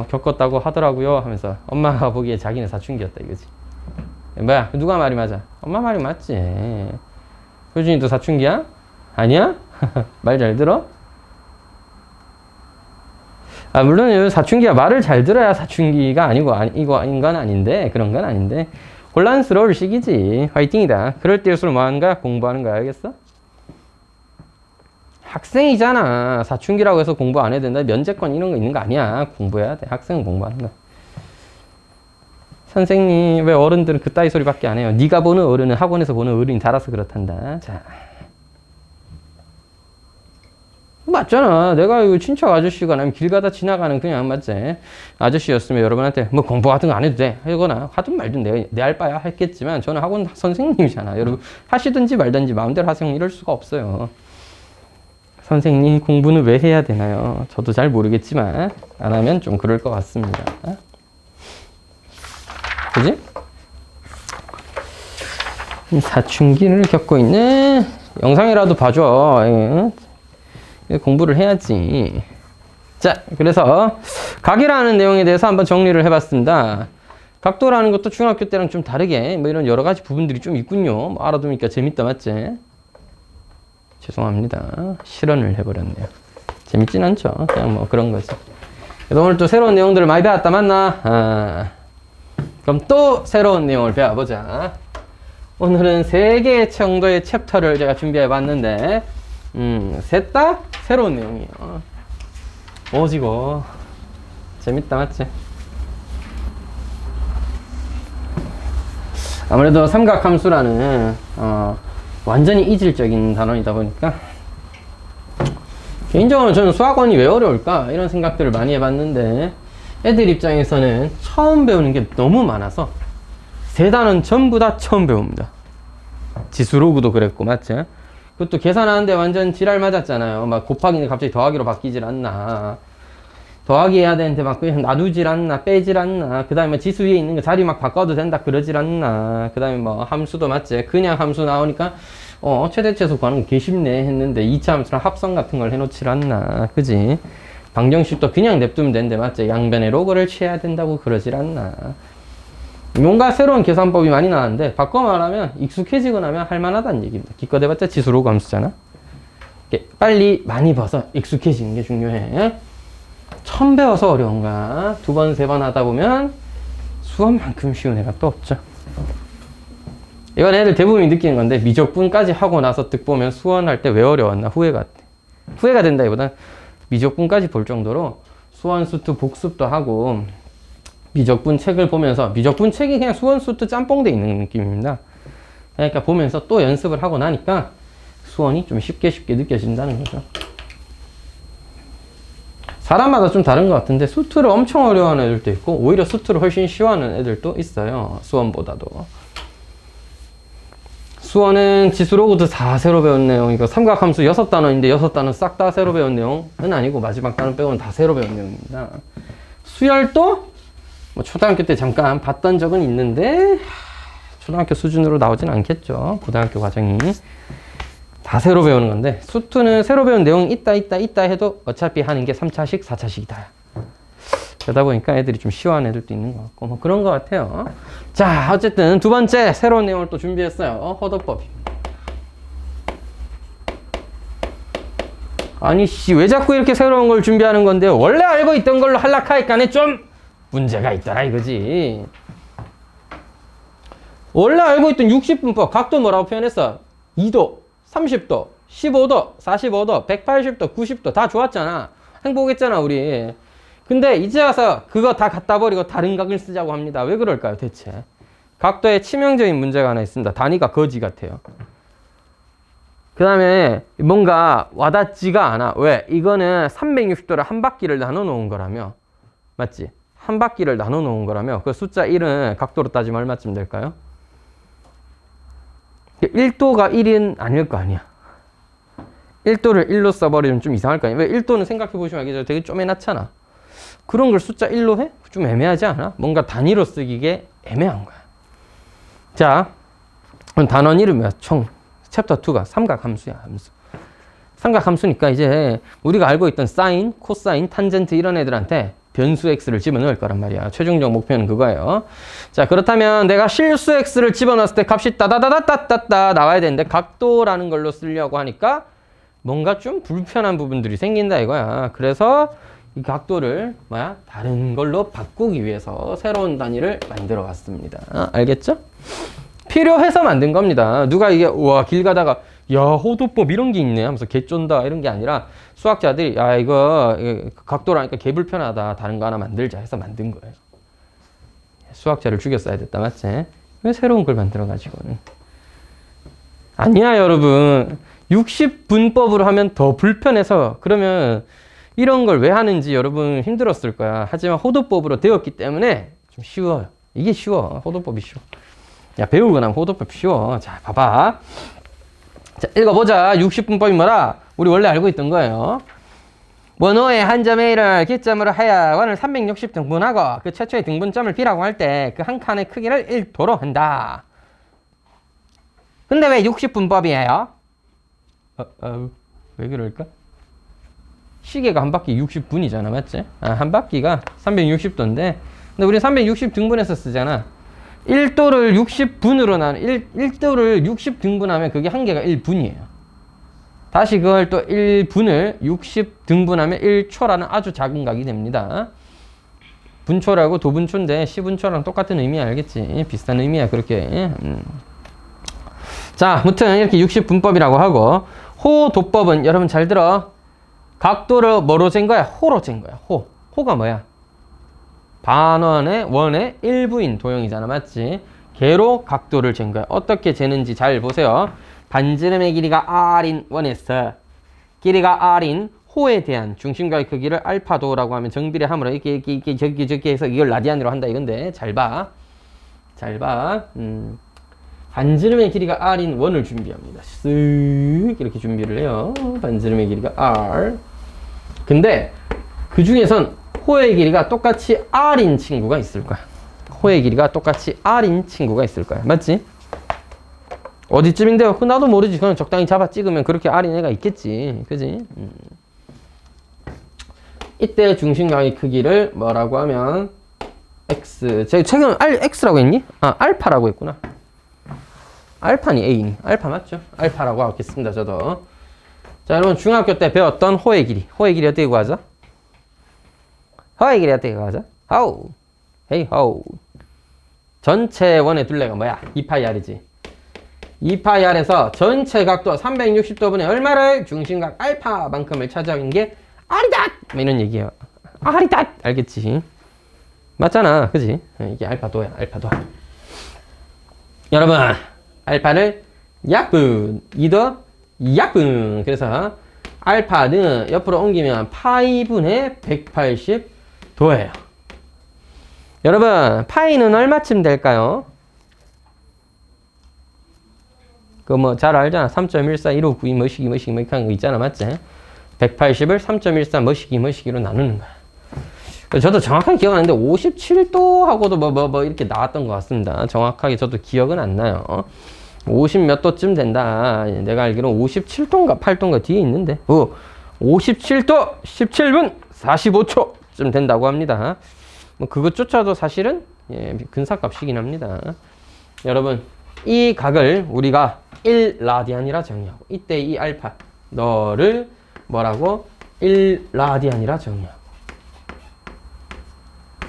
겪었다고 하더라고요 하면서 엄마가 보기에 자기는 사춘기였다 이거지. 뭐야? 누가 말이 맞아? 엄마 말이 맞지. 효준이도 사춘기야? 아니야? 말 잘 들어? 물론 사춘기야 말을 잘 들어야 사춘기가 아니고 이거인 건 아닌데 그런 건 아닌데 곤란스러울 시기지. 화이팅이다. 그럴 때일수록 뭐 하는 거야? 공부하는 거야. 알겠어? 학생이잖아. 사춘기라고 해서 공부 안 해야 된다. 면제권 이런 거 있는 거 아니야. 공부해야 돼. 학생은 공부하는 거야. 선생님 왜 어른들은 그따위 소리밖에 안 해요? 네가 보는 어른은 학원에서 보는 어른이 달아서 그렇단다. 자, 맞잖아. 내가 이거 친척 아저씨가 아니면 길 가다 지나가는 그냥 맞지 아저씨였으면 여러분한테 뭐 공부 같은 거 안 해도 돼 하거나 하든 말든 내 알 바야 했겠지만 저는 학원 선생님이잖아. 여러분 하시든지 말든지 마음대로 하세요. 이럴 수가 없어요. 선생님 공부는 왜 해야 되나요? 저도 잘 모르겠지만 안 하면 좀 그럴 것 같습니다. 그지? 사춘기를 겪고 있는 영상이라도 봐줘. 공부를 해야지. 자, 그래서 각이라는 내용에 대해서 한번 정리를 해봤습니다. 각도라는 것도 중학교 때랑 좀 다르게 뭐 이런 여러 가지 부분들이 좀 있군요. 뭐 알아두니까 재밌다, 맞지? 죄송합니다. 실언을 해버렸네요. 재밌진 않죠. 그냥 뭐 그런 거지. 그래서 오늘 또 새로운 내용들을 많이 배웠다, 맞나? 그럼 또 새로운 내용을 배워보자. 오늘은 3개의 정도의 챕터를 제가 준비해 봤는데, 셋 다 새로운 내용이에요. 오지고. 재밌다, 맞지? 아무래도 삼각함수라는, 완전히 이질적인 단원이다 보니까, 개인적으로 저는 수학원이 왜 어려울까? 이런 생각들을 많이 해봤는데, 애들 입장에서는 처음 배우는 게 너무 많아서, 3단원 전부 다 처음 배웁니다. 지수로그도 그랬고, 맞지? 그것도 계산하는데 완전 지랄 맞았잖아요. 막 곱하기는 갑자기 더하기로 바뀌질 않나. 더하기 해야 되는데 막 그냥 나누질 않나, 빼질 않나. 그 다음에 지수 위에 있는 거 자리 막 바꿔도 된다, 그러질 않나. 그 다음에 뭐 함수도 맞지? 그냥 함수 나오니까, 최대치수 구하는 거 개쉽네 했는데 2차 함수랑 합성 같은 걸 해놓질 않나. 그지? 방정식도 그냥 냅두면 되는데 맞지? 양변의 로그를 취해야 된다고 그러질 않나. 뭔가 새로운 계산법이 많이 나왔는데 바꿔 말하면 익숙해지고 나면 할만하다는 얘기입니다. 기껏 해봤자 지수로그 함수잖아. 빨리 많이 봐서 익숙해지는 게 중요해. 처음 배워서 어려운가? 2번, 3번 하다 보면 수업만큼 쉬운 애가 또 없죠. 이건 애들 대부분이 느끼는 건데 미적분까지 하고 나서 뜩 보면 수원할 때 왜 어려웠나 후회가 된다기보다 미적분까지 볼 정도로 수원 수투 복습도 하고 미적분 책을 보면서 미적분 책이 그냥 수원 수투 짬뽕돼 있는 느낌입니다. 그러니까 보면서 또 연습을 하고 나니까 수원이 좀 쉽게 느껴진다는 거죠. 사람마다 좀 다른 것 같은데 수투를 엄청 어려워하는 애들도 있고 오히려 수투를 훨씬 쉬워하는 애들도 있어요. 수원보다도. 수원은 지수로그도 다 새로 배운 내용이고 삼각함수 6단원인데 6단원 싹 다 새로 배운 내용은 아니고 마지막 단원 빼고는 다 새로 배운 내용입니다. 수열도 뭐 초등학교 때 잠깐 봤던 적은 있는데 초등학교 수준으로 나오진 않겠죠. 고등학교 과정이 다 새로 배우는 건데 수투는 새로 배운 내용이 있다 해도 어차피 하는 게 3차식 4차식이다. 그러다 보니까 애들이 좀 쉬워하는 애들도 있는 것 같고 뭐 그런 것 같아요. 자, 어쨌든 2번째 새로운 내용을 또 준비했어요. 호도법입니다. 아니 씨 왜 자꾸 이렇게 새로운 걸 준비하는 건데요. 원래 알고 있던 걸로 할락하니까는 좀 문제가 있더라 이거지. 원래 알고 있던 60분법 각도 뭐라고 표현했어? 2도, 30도, 15도, 45도, 180도, 90도 다 좋았잖아. 행복했잖아 우리. 근데 이제 와서 그거 다 갖다 버리고 다른 각을 쓰자고 합니다. 왜 그럴까요 대체? 각도에 치명적인 문제가 하나 있습니다. 단위가 거지 같아요. 그 다음에 뭔가 와닿지가 않아. 왜? 이거는 360도를 한 바퀴를 나눠 놓은 거라며. 맞지? 한 바퀴를 나눠 놓은 거라며. 그 숫자 1은 각도로 따지면 얼마쯤 될까요? 1도가 1은 아닐 거 아니야. 1도를 1로 써버리면 좀 이상할 거 아니야. 왜 1도는 생각해 보시면 알겠죠. 되게 쪼매놨잖아. 그런 걸 숫자 1로 해? 좀 애매하지 않아? 뭔가 단위로 쓰기게 애매한 거야. 자, 단원 이름이야. 총 챕터 2가 삼각함수야. 함수. 삼각함수니까 이제 우리가 알고 있던 사인, 코사인, 탄젠트 이런 애들한테 변수 x를 집어넣을 거란 말이야. 최종적 목표는 그거예요. 자, 그렇다면 내가 실수 x를 집어넣었을 때 값이 따다다다따따 나와야 되는데 각도라는 걸로 쓰려고 하니까 뭔가 좀 불편한 부분들이 생긴다 이거야. 그래서 이 각도를 다른 걸로 바꾸기 위해서 새로운 단위를 만들어 왔습니다. 알겠죠? 필요해서 만든 겁니다. 누가 이게 우와 길 가다가 야 호도법 이런 게 있네 하면서 개쩐다 이런 게 아니라 수학자들이 야 이거 각도라니까 개불편하다 다른 거 하나 만들자 해서 만든 거예요. 수학자를 죽였어야 됐다 맞지? 왜 새로운 걸 만들어 가지고는 아니야 여러분. 60분법으로 하면 더 불편해서 그러면 이런 걸 왜 하는지 여러분 힘들었을 거야. 하지만 호도법으로 되었기 때문에 좀 쉬워요. 이게 쉬워. 호도법이 쉬워. 야, 배우고 나면 호도법 쉬워. 자, 봐봐. 자, 읽어보자. 60분법이 뭐라? 우리 원래 알고 있던 거예요. 원호의 한 점 A를 기점으로 하여 원을 360 등분하고 그 최초의 등분점을 B라고 할 때 그 한 칸의 크기를 1도로 한다. 근데 왜 60분법이에요? 왜 그럴까? 시계가 한 바퀴 60분이잖아, 맞지? 한 바퀴가 360도인데, 근데 우리 360 등분해서 쓰잖아. 1도를 60분으로 1도를 60 등분하면 그게 한 개가 1분이에요. 다시 그걸 또 1분을 60 등분하면 1초라는 아주 작은 각이 됩니다. 분초라고 도분초인데 시분초랑 똑같은 의미 알겠지? 비슷한 의미야, 그렇게. 자, 아무튼 이렇게 60분법이라고 하고, 호도법은 여러분 잘 들어. 각도를 뭐로 잰 거야? 호로 잰 거야. 호가 뭐야? 반원의 원의 일부인 도형이잖아, 맞지? 걔로 각도를 잰 거야. 어떻게 재는지 잘 보세요. 반지름의 길이가 r인 원에서 길이가 r인 호에 대한 중심각의 크기를 알파도라고 하면 정비례함으로 이렇게 저기 해서 이걸 라디안으로 한다 이건데, 잘 봐. 반지름의 길이가 r인 원을 준비합니다. 쓱 이렇게 준비를 해요. 반지름의 길이가 r. 근데 그 중에선 호의 길이가 똑같이 r인 친구가 있을 거야. 호의 길이가 똑같이 r인 친구가 있을 거야. 맞지? 어디쯤인데요? 나도 모르지. 그냥 적당히 잡아 찍으면 그렇게 r인 애가 있겠지. 그지? 이때 중심각의 크기를 뭐라고 하면 x. 제가 최근 x라고 했니? 알파라고 했구나. 알파니 A니. 알파 맞죠? 알파라고 하겠습니다, 저도. 자, 여러분 중학교 때 배웠던 호의 길이. 호의 길이 어떻게 구하죠? 호의 길이 어떻게 구하죠? 하우. 헤이 하우. 전체 원의 둘레가 뭐야? 2파이r이지. 2파이r에서 전체 각도 360도분의 얼마를? 중심각 알파만큼을 차지하는 게 r이다! 뭐 이런 얘기예요. r이다! 알겠지? 맞잖아. 그지? 이게 알파도야. 알파도. 여러분, 알파를 약분, 2도 약분. 그래서 알파는 옆으로 옮기면 파이분의 180도예요. 여러분, 파이는 얼마쯤 될까요? 그거 뭐 잘 알잖아. 3.141592 뭐시기 뭐 이렇게 하는 거 있잖아. 맞지? 180을 3.14 뭐시기로 나누는 거야. 저도 정확하게 기억 안 나는데 57도하고도 뭐 이렇게 나왔던 것 같습니다. 정확하게 저도 기억은 안 나요. 50 몇 도쯤 된다. 내가 알기로는 57도인가 8도인가 뒤에 있는데 57도 17분 45초쯤 된다고 합니다. 뭐 그것조차도 사실은 근사값이긴 합니다. 여러분, 이 각을 우리가 1라디안이라 정의하고, 이때 이 알파 너를 뭐라고? 1라디안이라 정의하고,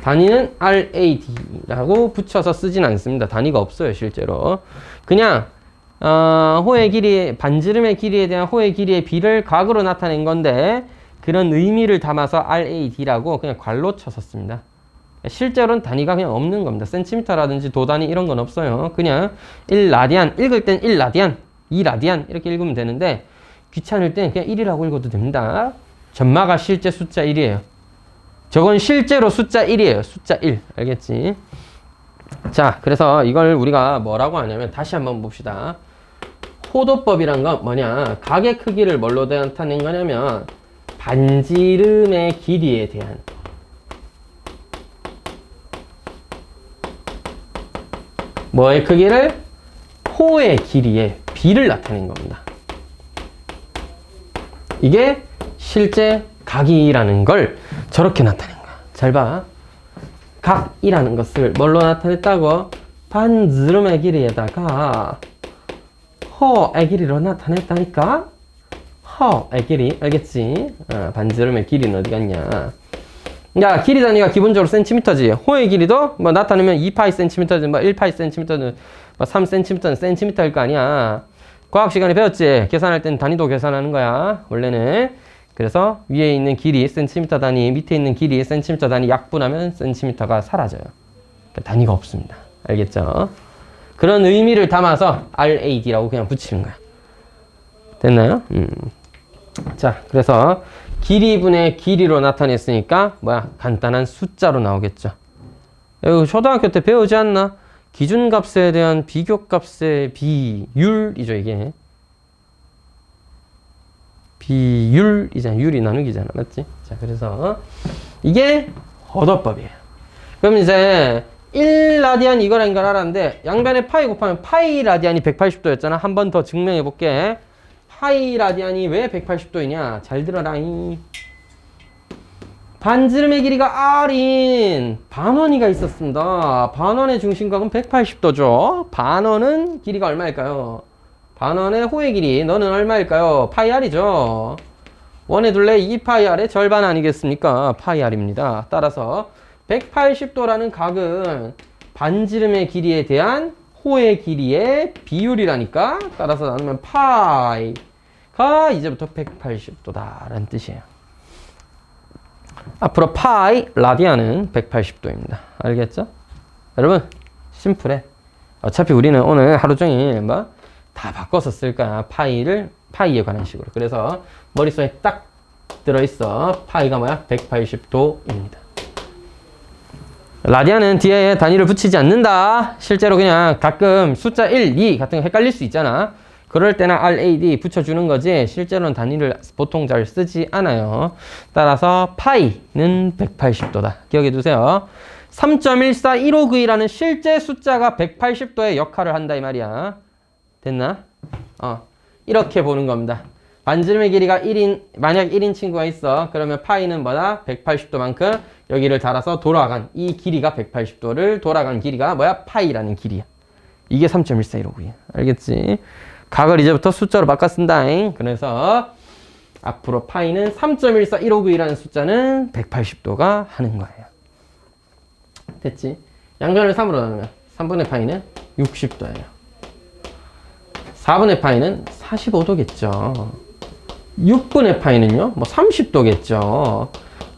단위는 RAD라고 붙여서 쓰진 않습니다. 단위가 없어요, 실제로. 그냥 호의 길이, 반지름의 길이에 대한 호의 길이의 비를 각으로 나타낸 건데, 그런 의미를 담아서 RAD라고 그냥 괄로 쳐서 씁니다. 실제로는 단위가 그냥 없는 겁니다. 센티미터라든지 도단위 이런 건 없어요. 그냥 1라디안, 읽을 땐 1라디안, 2라디안 이렇게 읽으면 되는데, 귀찮을 땐 그냥 1이라고 읽어도 됩니다. 전마가 실제 숫자 1이에요. 저건 실제로 숫자 1이에요. 숫자 1. 알겠지? 자, 그래서 이걸 우리가 뭐라고 하냐면, 다시 한번 봅시다. 호도법이란 건 뭐냐? 각의 크기를 뭘로 나타낸 거냐면, 반지름의 길이에 대한 뭐의 크기를? 호의 길이의 비를 나타낸 겁니다. 이게 실제 각이라는 걸 저렇게 나타낸 거야. 잘 봐. 각이라는 것을 뭘로 나타냈다고? 반지름의 길이에다가 허의 길이로 나타냈다니까? 허의 길이. 알겠지? 반지름의 길이는 어디 갔냐? 야, 길이 단위가 기본적으로 센티미터지. 호의 길이도 뭐 나타내면 2파이 센티미터든 뭐 1파이 센티미터든 뭐 3cm는 센티미터일 거 아니야. 과학 시간에 배웠지? 계산할 땐 단위도 계산하는 거야, 원래는. 그래서 위에 있는 길이 센티미터 단위, 밑에 있는 길이 센티미터 단위 약분하면 센티미터가 사라져요. 그러니까 단위가 없습니다. 알겠죠? 그런 의미를 담아서 RAD라고 그냥 붙이는 거야. 됐나요? 자, 그래서 길이분의 길이로 나타냈으니까 뭐야? 간단한 숫자로 나오겠죠. 이거 초등학교 때 배우지 않나? 기준값에 대한 비교값의 비율이죠, 이게. 비율이잖아. 율이 나누기잖아. 맞지? 자, 그래서 이게 호도법이에요. 그럼 이제 1라디안 이거라는 걸 알았는데 양변에 파이 곱하면 파이 라디안이 180도였잖아. 한 번 더 증명해 볼게. 파이 라디안이 왜 180도이냐? 잘 들어라잉. 반지름의 길이가 R인 반원이가 있었습니다. 반원의 중심각은 180도죠. 반원은 길이가 얼마일까요? 반원의 호의 길이 너는 얼마일까요? 파이 R이죠. 원에 둘레 2파이 R의 절반 아니겠습니까? 파이 R입니다. 따라서 180도라는 각은 반지름의 길이에 대한 호의 길이의 비율이라니까. 따라서 나누면 파이가 이제부터 180도다 라는 뜻이에요. 앞으로 파이 라디안은 180도입니다. 알겠죠? 여러분 심플해. 어차피 우리는 오늘 하루 종일 뭐 다 바꿔서 쓸 거야. 파이에 관한 식으로. 그래서 머릿속에 딱 들어있어. 파이가 뭐야? 180도입니다. 라디안은 뒤에 단위를 붙이지 않는다. 실제로 그냥 가끔 숫자 1, 2 같은 거 헷갈릴 수 있잖아. 그럴 때는 RAD 붙여주는 거지 실제로는 단위를 보통 잘 쓰지 않아요. 따라서 파이는 180도다. 기억해 두세요. 3.14159이라는 실제 숫자가 180도의 역할을 한다 이 말이야. 됐나? 이렇게 보는 겁니다. 반지름의 길이가 1인, 만약 1인 친구가 있어. 그러면 파이는 뭐다? 180도만큼 여기를 달아서 돌아간 이 길이가 180도를 돌아간 길이가 뭐야? 파이라는 길이야. 이게 3.14159이야. 알겠지? 각을 이제부터 숫자로 바꿔 쓴다잉. 그래서 앞으로 파이는 3.14159이라는 숫자는 180도가 하는 거예요. 됐지? 양변을 3으로 나누면 3분의 파이는 60도예요. 4분의 파이는 45도겠죠. 6분의 파이는요? 뭐 30도겠죠.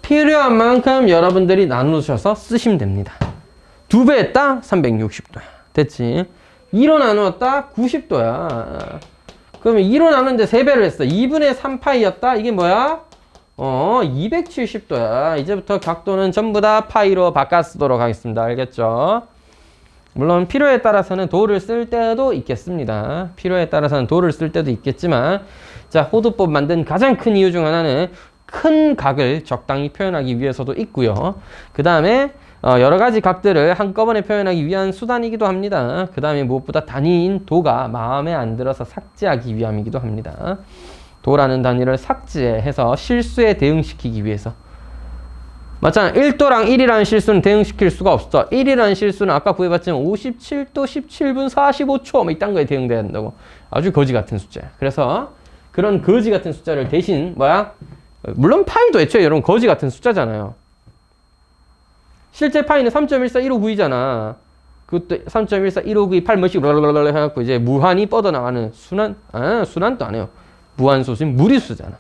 필요한 만큼 여러분들이 나누셔서 쓰시면 됩니다. 2배 했다? 360도야. 됐지? 2로 나누었다? 90도야. 그러면 2로 나누는데 3배를 했어. 2분의 3파이였다? 이게 뭐야? 270도야. 이제부터 각도는 전부 다 파이로 바꿔 쓰도록 하겠습니다. 알겠죠? 물론 필요에 따라서는 도를 쓸 때도 있겠습니다. 필요에 따라서는 도를 쓸 때도 있겠지만 자, 호도법 만든 가장 큰 이유 중 하나는 큰 각을 적당히 표현하기 위해서도 있고요. 그 다음에 여러 가지 각들을 한꺼번에 표현하기 위한 수단이기도 합니다. 그 다음에 무엇보다 단위인 도가 마음에 안 들어서 삭제하기 위함이기도 합니다. 도라는 단위를 삭제해서 실수에 대응시키기 위해서. 맞잖아. 1도랑 1이라는 실수는 대응시킬 수가 없어. 1이라는 실수는 아까 구해봤지만 57도 17분 45초 뭐 이딴 거에 대응돼야 된다고. 아주 거지 같은 숫자야. 그래서 그런 거지 같은 숫자를 대신 뭐야? 물론 파이도 애초에 여러분 거지 같은 숫자잖아요. 실제 파이는 3.14159이잖아. 그것도 3.14159이 8몇씩 해갖고 이제 무한히 뻗어나가는 순환도 안 해요. 무한소수인 무리수잖아.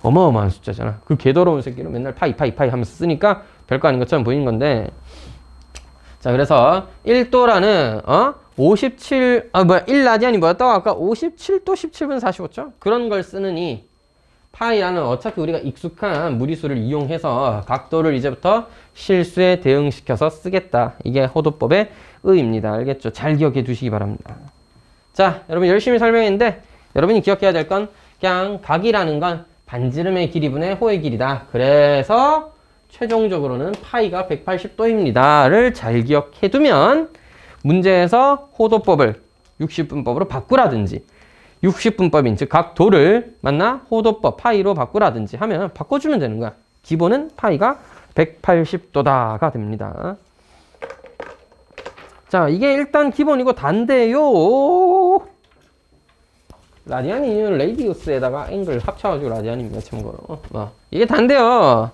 어마어마한 숫자잖아. 그 개더러운 새끼는 맨날 파이 하면서 쓰니까 별거 아닌 것처럼 보이는 건데. 자, 그래서 1도라는 1라디안이 뭐였다고 아까 57도 17분 45초? 그런 걸 쓰느니 파이라는 어차피 우리가 익숙한 무리수를 이용해서 각도를 이제부터 실수에 대응시켜서 쓰겠다. 이게 호도법의 의의입니다. 알겠죠? 잘 기억해 두시기 바랍니다. 자, 여러분 열심히 설명했는데 여러분이 기억해야 될 건 그냥 각이라는 건 반지름의 길이분의 호의 길이다. 그래서 최종적으로는 파이가 180도입니다를 잘 기억해 두면 문제에서 호도법을 60분법으로 바꾸라든지 60분법인 즉 각도를 호도법 파이로 바꾸라든지 하면 바꿔주면 되는 거야. 기본은 파이가 180도다가 됩니다. 자, 이게 일단 기본이고 단데요. 라디안이 레디우스에다가 앵글 합쳐가지고 라디안입니다. 참고로. 이게 단데요.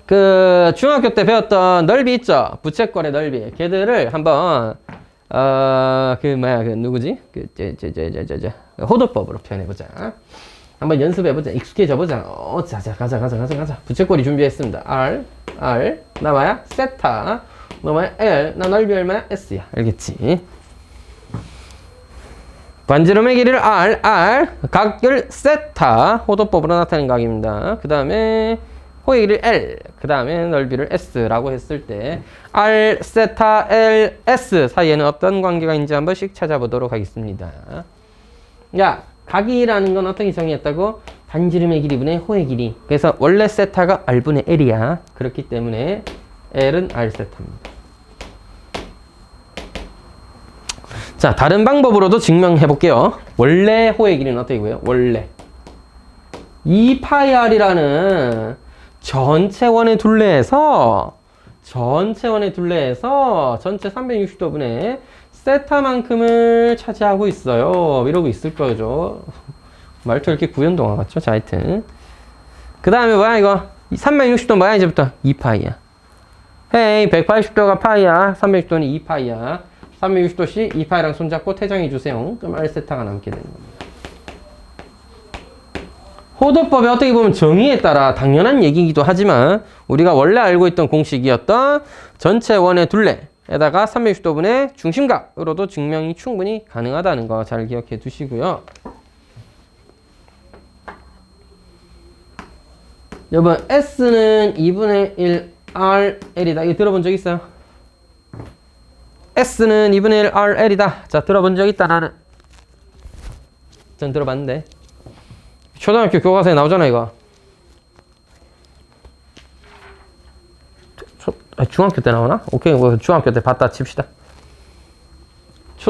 그 중학교 때 배웠던 넓이 있죠? 부채꼴의 넓이. 걔들을 한번 누구지? 호도법으로 표현해보자. 한번 연습해보자. 익숙해져보자. 가자. 부채꼴이 준비했습니다. R, 나와야 세타, 나와야 L, 나 넓이 얼마야? S야. 알겠지? 반지름의 길이를 R, 각을 세타, 호도법으로 나타낸 각입니다. 그 다음에 호의 길이를 L, 그 다음에 넓이를 S라고 했을 때 R, 세타, L, S 사이에는 어떤 관계가 있는지 한 번씩 찾아보도록 하겠습니다. 야, 각이라는 건 어떻게 정의했다고? 반지름의 길이분의 호의 길이. 그래서 원래 세타가 R분의 L이야. 그렇기 때문에 L은 R 세타입니다. 자, 다른 방법으로도 증명해 볼게요. 원래 호의 길이는 어떻게 보여요? 원래 2파이r이라는 전체 원의 둘레에서 전체 360도분의 세타만큼을 차지하고 있어요. 이러고 있을 거죠. 말투 이렇게 구연동화 같죠? 자, 하여튼 그 다음에 뭐야 이거? 360도 뭐야 이제부터? 2파이야. 헤이, 180도가 파이야. 360도는 2파이야. 360도씩 2파이랑 손잡고 퇴장해 주세요. 그럼 R세타가 남게 되는 겁니다. 호도법이 어떻게 보면 정의에 따라 당연한 얘기이기도 하지만 우리가 원래 알고 있던 공식이었던 전체 원의 둘레에다가 360도분의 중심각으로도 증명이 충분히 가능하다는 거 잘 기억해 두시고요. 여러분, S는 2분의 1 RL이다. 이거 들어본 적 있어요? S는 2분의 1 RL이다. 자, 들어본 적 있다, 나는. 전 들어봤는데. 초등학교 교과서에 나오잖아, 이거. 중학교 때 나오나? 오케이, 뭐 중학교 때 봤다 칩시다.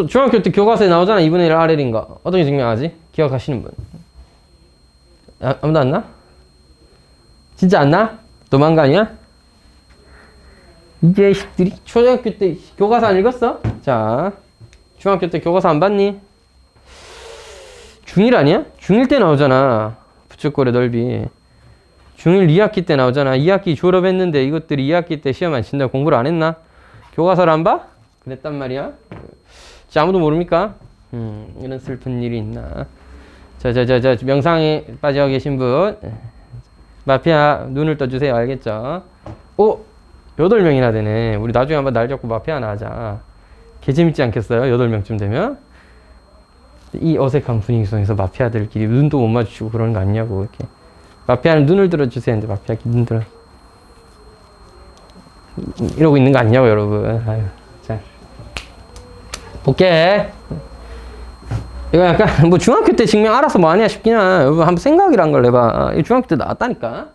중학교 때 교과서에 나오잖아, 2분의 1 RL인 거. 어떻게 증명하지? 기억하시는 분. 아무도 안 나? 진짜 안 나? 도망가냐? 이 자식들이 초등학교 때 교과서 안 읽었어? 자, 중학교 때 교과서 안 봤니? 중1 아니야? 중1 때 나오잖아. 부츠꼴의 넓이. 중1 2학기 때 나오잖아. 2학기 졸업했는데 이것들이 2학기 때 시험 안 친다고 공부를 안 했나? 교과서를 안 봐? 그랬단 말이야. 자, 아무도 모릅니까? 이런 슬픈 일이 있나? 자, 명상에 빠져 계신 분. 마피아 눈을 떠주세요. 알겠죠? 오! 8명이나 되네. 우리 나중에 한번 날 잡고 마피아 하나 하자. 개 재밌지 않겠어요? 8명쯤 되면? 이 어색한 분위기 속에서 마피아들끼리 눈도 못 마주치고 그러는 거 아니냐고. 이렇게. 마피아는 눈을 들어주세요. 근데 마피아 눈 들어. 이러고 있는 거 아니냐고, 여러분. 아유, 자. 오케이. 이거 약간 뭐 중학교 때 증명 알아서 뭐 하냐 싶긴 하. 여러분 한번 생각이란 걸 해봐. 이 중학교 때 나왔다니까.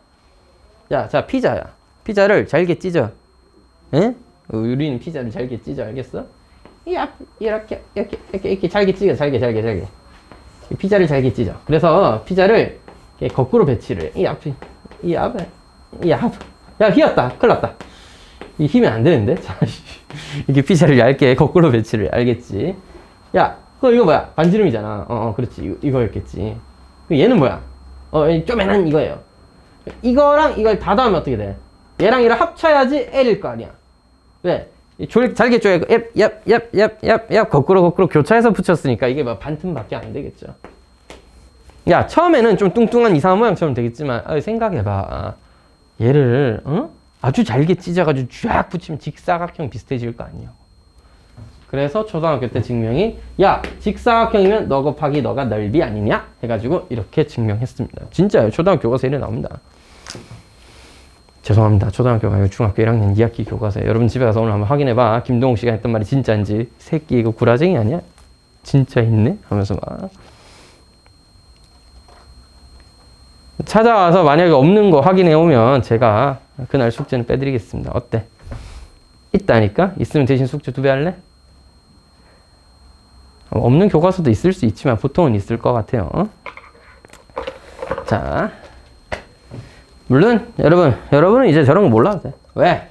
자, 피자야. 피자를 잘게 찢어. 에? 우리는 피자를 잘게 찢어. 알겠어? 이렇게 잘게 찢어. 잘게. 피자를 잘게 찢어. 그래서 피자를 이렇게 거꾸로 배치를 해. 야, 휘었다. 큰일 났다. 이 휘면 안 되는데? 자, 이렇게 피자를 얇게 거꾸로 배치를 해. 알겠지? 야, 이거 뭐야? 반지름이잖아. 그렇지. 이거였겠지. 얘는 뭐야? 쪼매난 이거예요. 이거랑 이걸 다 더하면 어떻게 돼? 얘랑 얘를 합쳐야지 L일 거 아니야. 왜? 잘게 쪼여. 얍. 거꾸로 교차해서 붙였으니까 이게 뭐 반틈밖에 안 되겠죠. 야, 처음에는 좀 뚱뚱한 이상한 모양처럼 되겠지만, 생각해봐. 얘를, 아주 잘게 찢어가지고 쫙 붙이면 직사각형 비슷해질 거 아니냐고. 그래서 초등학교 때 증명이, 야, 직사각형이면 너 곱하기 너가 넓이 아니냐? 해가지고 이렇게 증명했습니다. 진짜요. 초등학교 교과서에 이래 나옵니다. 죄송합니다. 초등학교가 아니고 중학교 1학년 2학기 교과서에. 여러분 집에 가서 오늘 한번 확인해봐. 김동욱 씨가 했던 말이 진짜인지. 새끼 이거 구라쟁이 아니야? 진짜 있네? 하면서 막. 찾아와서 만약에 없는 거 확인해 오면 제가 그날 숙제는 빼드리겠습니다. 어때? 있다니까? 있으면 대신 숙제 2배 할래? 없는 교과서도 있을 수 있지만 보통은 있을 것 같아요. 자, 물론 여러분은 이제 저런 거 몰라도 돼. 왜?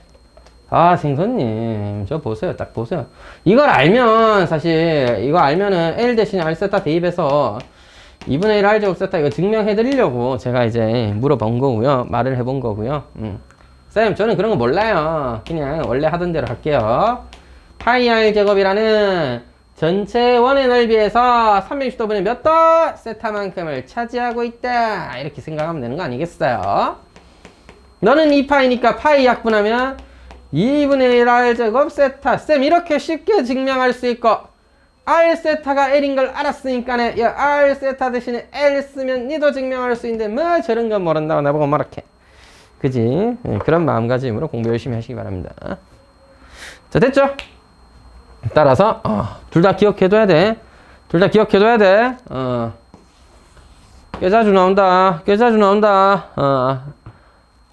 생선님 저 보세요. 딱 보세요. 이걸 알면 사실 이거 알면은 L 대신에 R 세타 대입해서 2분의 1 R 제곱 세타 이거 증명해 드리려고 제가 이제 물어본 거고요. 말을 해본 거고요. 쌤 저는 그런 거 몰라요. 그냥 원래 하던 대로 할게요. 파이 R 제곱이라는 전체 원의 넓이에서 360도분의 몇 도? 세타만큼을 차지하고 있다. 이렇게 생각하면 되는 거 아니겠어요? 너는 2파이니까 파이 약분하면 2분의 1 R 제곱 세타. 쌤 이렇게 쉽게 증명할 수 있고 R 세타가 L인 걸 알았으니까 야 R 세타 대신에 L 쓰면 니도 증명할 수 있는데 뭐 저런 건 모른다고 나보고 뭐라해. 그지? 그런 마음가짐으로 공부 열심히 하시기 바랍니다. 자, 됐죠? 따라서 둘 다 기억해둬야 돼. 둘 다 기억해둬야 돼. 꽤 자주 나온다. 꽤 자주 나온다.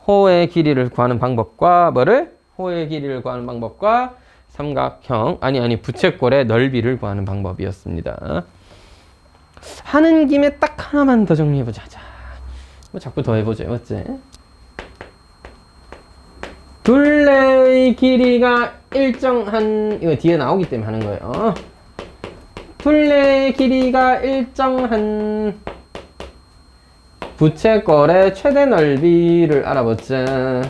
호의 길이를 구하는 방법과 뭐를? 호의 길이를 구하는 방법과 삼각형 아니 부채꼴의 넓이를 구하는 방법이었습니다. 하는 김에 딱 하나만 더 정리해보자. 자, 뭐 자꾸 더 해보죠. 맞지? 둘레의 길이가 일정한 이거 뒤에 나오기 때문에 하는 거예요. 둘레의 길이가 일정한 부채꼴의 최대 넓이를 알아보자.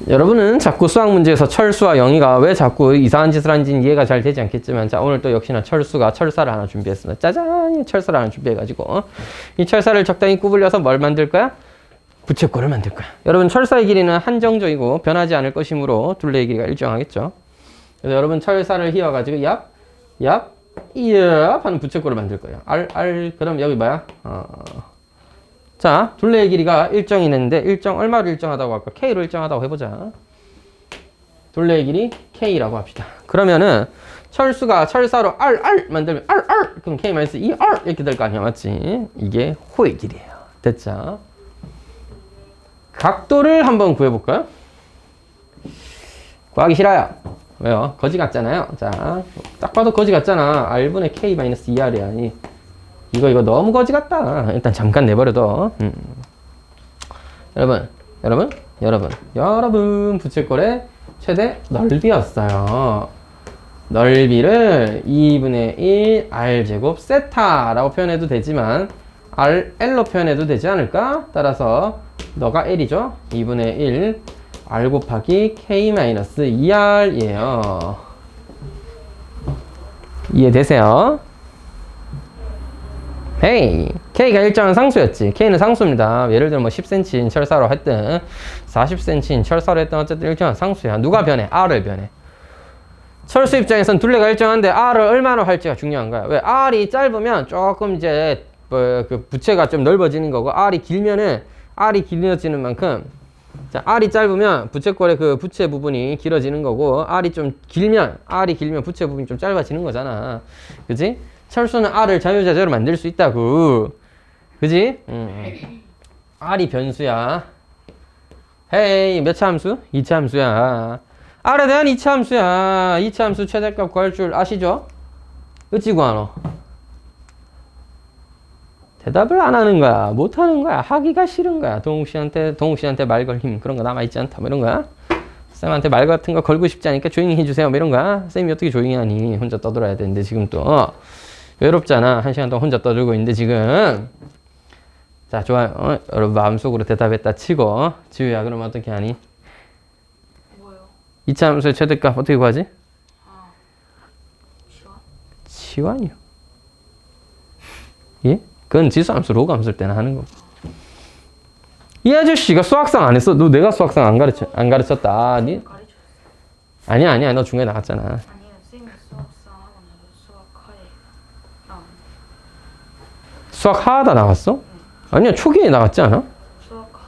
여러분은 자꾸 수학 문제에서 철수와 영희가 왜 자꾸 이상한 짓을 하는지는 이해가 잘 되지 않겠지만, 자, 오늘 또 역시나 철수가 철사를 하나 준비했습니다. 짜잔! 철사를 하나 준비해가지고 이 철사를 적당히 구불려서 뭘 만들 거야? 부채꼴을 만들 거야. 여러분, 철사의 길이는 한정적이고 변하지 않을 것이므로 둘레의 길이가 일정하겠죠. 그래서 여러분 철사를 휘어가지고 얍 하는 부채꼴을 만들 거예요. 그럼 여기 뭐야? 자, 둘레의 길이가 일정이 있는데 얼마로 일정하다고 할까? K로 일정하다고 해보자. 둘레의 길이 K라고 합시다. 그러면은 철수가 철사로 R 만들면 R 그럼 K-2R 이렇게 될 거 아니야, 맞지? 이게 호의 길이에요. 됐죠? 각도를 한번 구해볼까요? 구하기 싫어요. 왜요? 거지 같잖아요. 자, 딱 봐도 거지 같잖아. R분의 K-2R이야. 이거 너무 거지 같다. 일단 잠깐 내버려둬. 여러분 부채꼴의 최대 넓이였어요. 넓이를 2분의 1 R제곱 세타라고 표현해도 되지만 L로 표현해도 되지 않을까? 따라서 너가 L이죠. 2분의 1 R 곱하기 K-2R이에요. 이해되세요? 헤이, K가 일정한 상수였지. K는 상수입니다. 예를 들면 뭐 10cm인 철사로 했든 40cm인 철사로 했든 어쨌든 일정한 상수야. 누가 변해? R을 변해. 철수 입장에선 둘레가 일정한데 R을 얼마나 할지가 중요한 거야. 왜? R이 짧으면 조금 이제 그 부채가 좀 넓어지는 거고, R이 길면은 R이 길어지는 만큼, 자, R이 짧으면 부채꼴의 그 부채 부분이 길어지는 거고, R이 길면 부채 부분이 좀 짧아지는 거잖아. 그지? 철수는 R을 자유자재로 만들 수 있다고. 그지? R이 변수야. 헤이, 몇 차 함수? 2차 함수야. R에 대한 2차 함수야. 2차 함수 최대값 구할 줄 아시죠? 어찌 구하노? 대답을 안 하는 거야. 못 하는 거야. 하기가 싫은 거야. 동욱 씨한테 말 걸림 그런 거 남아있지 않다. 뭐 이런 거야. 쌤한테 말 같은 거 걸고 싶지 않으니까 조용히 해주세요. 뭐 이런 거야. 쌤이 어떻게 조용히 하니? 혼자 떠들어야 되는데 지금 또. 외롭잖아. 1시간 동안 혼자 떠들고 있는데 지금. 자, 좋아요. 여러분 마음속으로 대답했다 치고. 지우야, 그럼 어떻게 하니? 뭐요? 2차 함수의 최대값 어떻게 구하지? 치환? 치환이요. 예? 그건 지수함수, 로그함수 때나 하는 거. 이 아저씨가 수학상 안 했어? 너 내가 수학상 안 가르쳤다. 아, 니? 가르쳤어요. 아니야. 너 중간에 나갔잖아. 아니요, 쌤이 수학상하고 나서 수학하에 수학 하다 나갔어? 아니야, 초기에 나갔지 않아? 수학하다.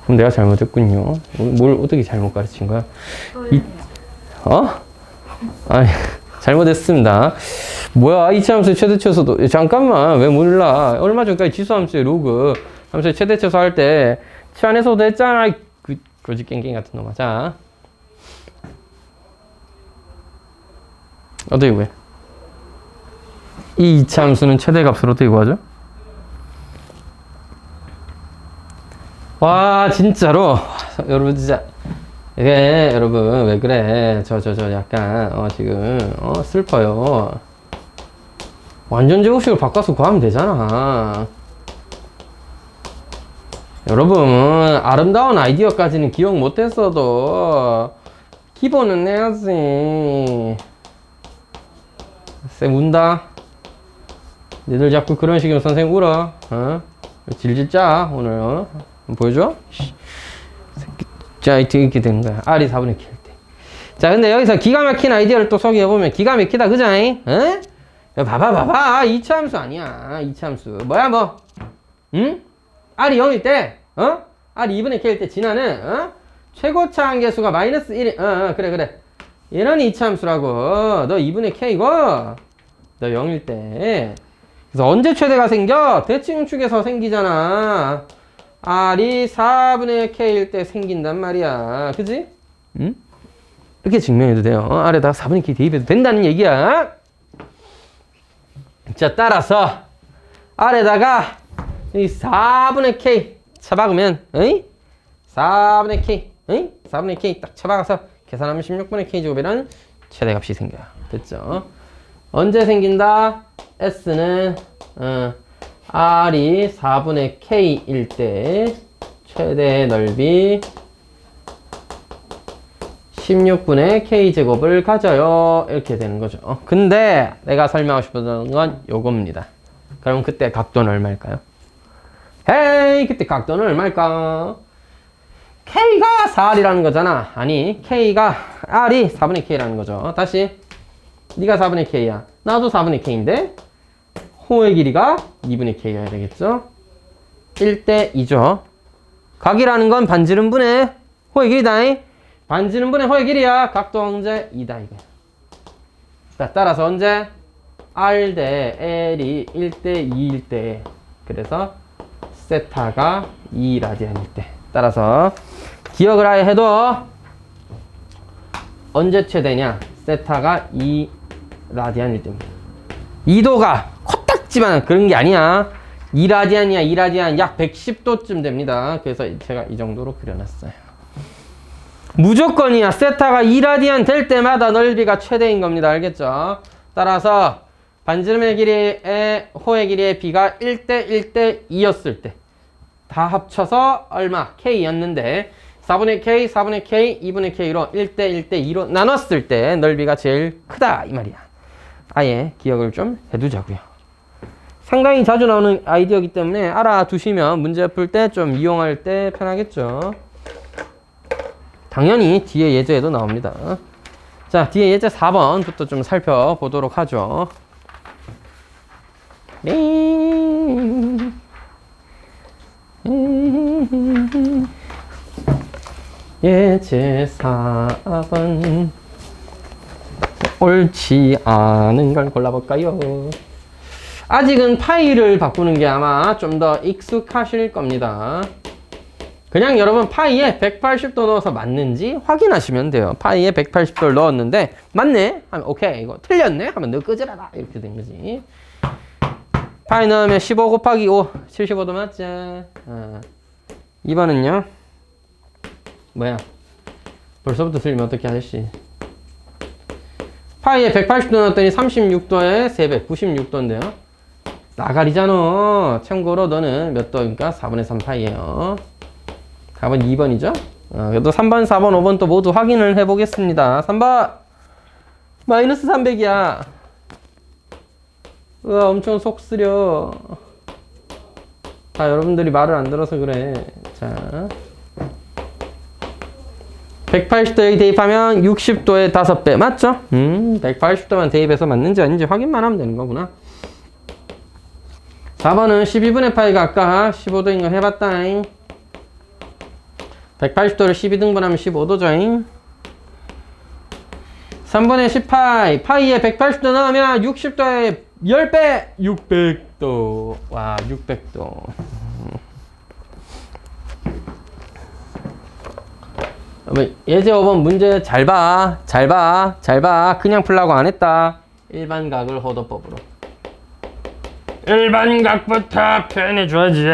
그럼 내가 잘못했군요. 뭘 어떻게 잘못 가르친 거야? 아니, 잘못했습니다. 뭐야, 이차함수의 최대치수도. 잠깐만, 왜 몰라? 얼마 전까지 지수함수의 로그 함수의 최대치수 할 때 치환해서도 했잖아. 거지 깽깽 같은 놈아. 자, 어떻게 구해? 이 이차함수는 최대값으로 어떻게 구하죠? 와, 진짜로. 여러분, 진짜. 이게, 여러분, 왜 그래. 약간, 지금, 슬퍼요. 완전 제곱식으로 바꿔서 구하면 되잖아. 여러분, 아름다운 아이디어까지는 기억 못했어도, 기본은 내야지. 쌤 운다. 니들 자꾸 그런 식이면 선생님 울어. 질질 짜 오늘 한번 보여줘. 자 이렇게 되는 거야. R이 4분의 K일 때. 자 근데 여기서 기가 막힌 아이디어를 또 소개해보면 기가 막히다 그자잉? 어? 야, 봐봐 이차함수 아니야. 이차함수 뭐야 뭐 응? R이 0일 때 R이 2분의 K일 때 진화는 최고차 한계수가 마이너스 1이 그래 얘는 이차함수라고. 너 2분의 K고 너 0일 때. 그래서 언제 최대가 생겨? 대칭축에서 생기잖아. R이 4분의 K일 때 생긴단 말이야. 그지? 응? 이렇게 증명해도 돼요. R에다가 4분의 K 대입해도 된다는 얘기야. 자, 따라서 R에다가 이 4분의 K 쳐박으면 4분의 K 4분의 K 딱 쳐박아서 계산하면 16분의 K 제곱이라는 최대값이 생겨요. 됐죠? 언제 생긴다? S는 R이 4분의 K일 때 최대 넓이 16분의 K제곱을 가져요. 이렇게 되는 거죠. 근데 내가 설명하고 싶었던 건 요겁니다. 그럼 그때 각도는 얼마일까요? 헤이, 그때 각도는 얼마일까? K가 4R이라는 거잖아. 아니, R이 4분의 K라는 거죠. 다시. 네가 4분의 K야. 나도 4분의 K인데 호의 길이가 2분의 K여야 되겠죠? 1대 2죠. 각이라는 건 반지름분의 호의 길이다. 반지름분의 호의 길이야. 각도 언제? 2다 이거야. 자, 따라서 언제? R 대 L이 1대 2일 때. 그래서 세타가 2라디안일 때. 따라서 기억을 아예 해도 언제 최대냐? 세타가 2라디안일 때입니다. 2도가 코딱지만 그런 게 아니야. 2라디안이야. 2라디안 약 110도쯤 됩니다. 그래서 제가 이 정도로 그려놨어요. 무조건이야. 세타가 2라디안 될 때마다 넓이가 최대인 겁니다. 알겠죠? 따라서 반지름의 길이의 호의 길이의 B가 1대 1대 2였을 때 다 합쳐서 얼마? K였는데 4분의 K, 4분의 K, 2분의 K로 1대 1대 2로 나눴을 때 넓이가 제일 크다 이 말이야. 아예 기억을 좀 해두자고요. 상당히 자주 나오는 아이디어이기 때문에 알아두시면 문제 풀 때 좀 이용할 때 편하겠죠. 당연히 뒤에 예제에도 나옵니다. 자, 뒤에 예제 4번부터 좀 살펴보도록 하죠. 예제 4번 옳지 않은 걸 골라볼까요? 아직은 파이를 바꾸는 게 아마 좀 더 익숙하실 겁니다. 그냥 여러분 파이에 180도 넣어서 맞는지 확인하시면 돼요. 파이에 180도를 넣었는데 맞네? 하면 오케이. 이거 틀렸네? 하면 너 끄지라라. 이렇게 된 거지. 파이 넣으면 15 곱하기 5 75도 맞죠? 2번은요 뭐야? 벌써부터 틀리면 어떻게 하실지. 파이에 180도 넣었더니 36도에 3배 96도인데요 나가리잖아. 참고로 너는 몇 도니까 4분의 3 파이에요. 답은 2번이죠. 그래도 3번, 4번, 5번 또 모두 확인을 해보겠습니다. 3번 마이너스 300이야. 우와, 엄청 속 쓰려. 다 여러분들이 말을 안 들어서 그래. 자, 180도 여기 대입하면 60도에 5배 맞죠? 180도만 대입해서 맞는지 아닌지 확인만 하면 되는 거구나. 4번은 12분의 파이가 아까 15도인 거 해봤다잉. 180도를 12등분하면 15도죠. 3분의 10파이. 파이에 180도 넣으면 60도에 10배 600도. 와, 600도. 예제 5번 문제 잘 봐. 잘 봐. 잘 봐. 그냥 풀라고 안 했다. 일반각을 호도법으로. 일반각부터 표현해줘야지.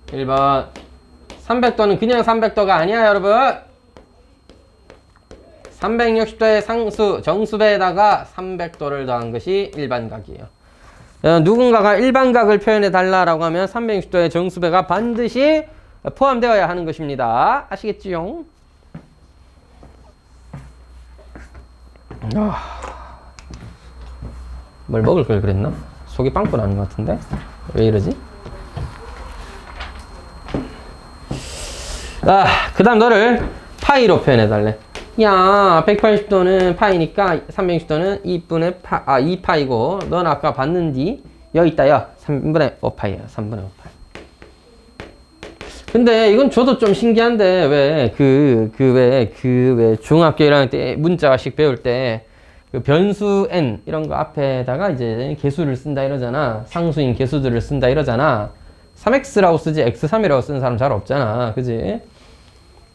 1번 300도는 그냥 300도가 아니야 여러분. 360도의 상수 정수배에다가 300도를 더한 것이 일반각이에요. 누군가가 일반각을 표현해 달라라고 하면 360도의 정수배가 반드시 포함되어야 하는 것입니다. 아시겠지요? 뭘 먹을 걸 그랬나? 속이 빵꾸 나는 것 같은데? 왜 이러지? 그 다음 너를 파이로 표현해달래. 야, 180도는 파이니까 360도는 2파이고, 넌 아까 봤는디? 여기 있다, 야. 3분의 5파이야, 3분의 5파이. 근데 이건 저도 좀 신기한데, 왜 중학교 1학년 때 문자식 배울 때, 그 변수 n 이런 거 앞에다가 이제 개수를 쓴다 이러잖아. 상수인 개수들을 쓴다 이러잖아. 3x라고 쓰지 x3이라고 쓰는 사람 잘 없잖아. 그지?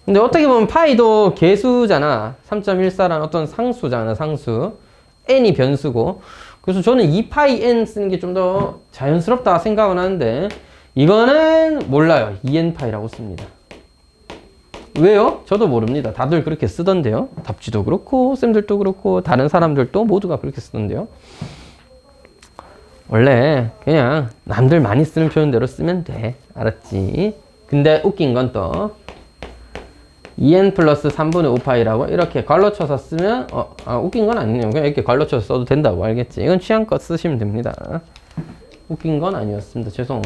근데 어떻게 보면 파이도 개수잖아. 3.14라는 어떤 상수잖아. 상수. n이 변수고. 그래서 저는 2파이 n 쓰는 게 좀 더 자연스럽다 생각은 하는데 이거는 몰라요. 2n파이라고 씁니다. 왜요? 저도 모릅니다. 다들 그렇게 쓰던데요. 답지도 그렇고 쌤들도 그렇고 다른 사람들도 모두가 그렇게 쓰던데요. 원래 그냥 남들 많이 쓰는 표현대로 쓰면 돼. 알았지? 근데 웃긴 건 또 2n 플러스 3분의 5파이라고 이렇게 괄호 쳐서 쓰면 웃긴 건 아니에요. 그냥 이렇게 괄호 쳐서 써도 된다고 알겠지? 이건 취향껏 쓰시면 됩니다. 웃긴 건 아니었습니다. 죄송.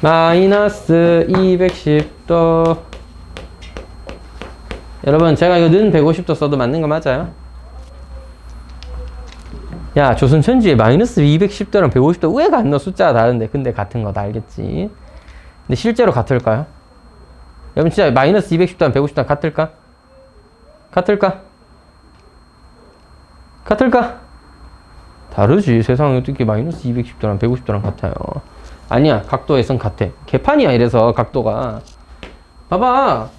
마이너스 210도. 여러분 제가 이거 는 150도 써도 맞는 거 맞아요? 야, 조선천지에 마이너스 210도랑 150도 왜 같노? 숫자가 다른데. 근데 같은 거다 알겠지? 근데 실제로 같을까요? 여러분 진짜 마이너스 210도랑 150도랑 같을까? 같을까? 같을까? 다르지. 세상에 어떻게 마이너스 210도랑 150도랑 같아요. 아니야. 각도에선 같아. 개판이야. 이래서 각도가. 봐봐.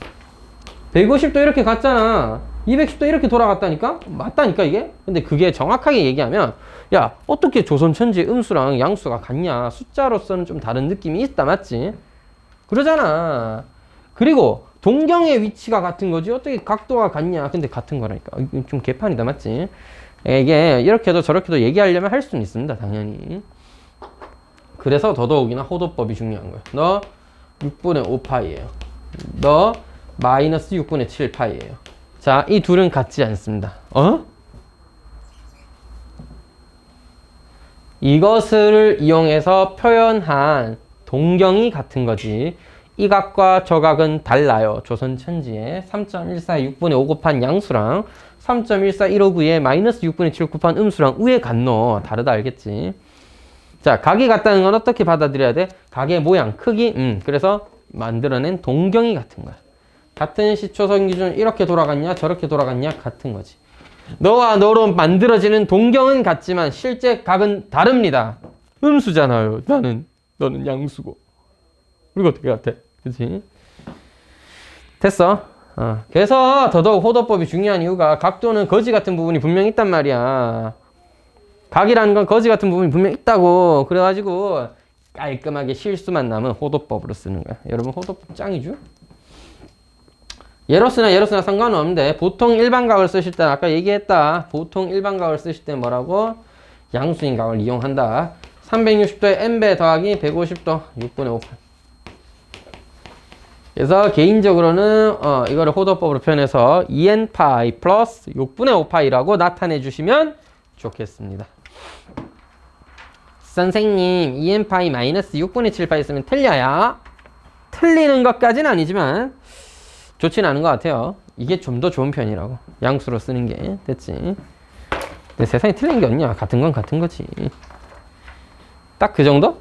150도 이렇게 갔잖아. 210도 이렇게 돌아갔다니까? 맞다니까 이게? 근데 그게 정확하게 얘기하면 야, 어떻게 조선천지 음수랑 양수가 같냐? 숫자로서는 좀 다른 느낌이 있다. 맞지? 그러잖아. 그리고 동경의 위치가 같은 거지 어떻게 각도가 같냐? 근데 같은 거라니까. 좀 개판이다. 맞지? 이게 이렇게도 저렇게도 얘기하려면 할 수는 있습니다. 당연히. 그래서 더더욱이나 호도법이 중요한 거예요. 너 6분의 5파이예요. 너 마이너스 6분의 7파이예요. 자, 이 둘은 같지 않습니다. 이것을 이용해서 표현한 동경이 같은 거지. 이 각과 저 각은 달라요. 조선천지에 3.14의 6분의 5 곱한 양수랑 3.14 159의 마이너스 6분의 7 곱한 음수랑 왜 같노? 다르다 알겠지? 자, 각이 같다는 건 어떻게 받아들여야 돼? 각의 모양, 크기, 그래서 만들어낸 동경이 같은 거야. 같은 시초선 기준 이렇게 돌아갔냐 저렇게 돌아갔냐 같은 거지. 너와 너로 만들어지는 동경은 같지만 실제 각은 다릅니다. 음수잖아요. 너는 양수고. 우리가 어떻게 같아? 그치? 됐어. 그래서 더더욱 호도법이 중요한 이유가 각도는 거지 같은 부분이 분명히 있단 말이야. 각이라는 건 거지 같은 부분이 분명히 있다고. 그래가지고 깔끔하게 실수만 남은 호도법으로 쓰는 거야. 여러분 호도법 짱이죠? 예로스나 상관은 없는데 보통 일반각을 쓰실 때 아까 얘기했다. 보통 일반각을 쓰실 때 뭐라고? 양수인 각을 이용한다. 360도에 n배 더하기 150도 6분의 5파이. 그래서 개인적으로는 이거를 호도법으로 표현해서 2n파이 플러스 6분의 5파이라고 나타내 주시면 좋겠습니다. 선생님 2n파이 마이너스 6분의 7파이 쓰면 틀려요? 틀리는 것까지는 아니지만 좋지는 않은 것 같아요. 이게 좀 더 좋은 편이라고. 양수로 쓰는 게. 됐지? 근데 세상에 틀린 게 없냐? 같은 건 같은 거지. 딱 그 정도?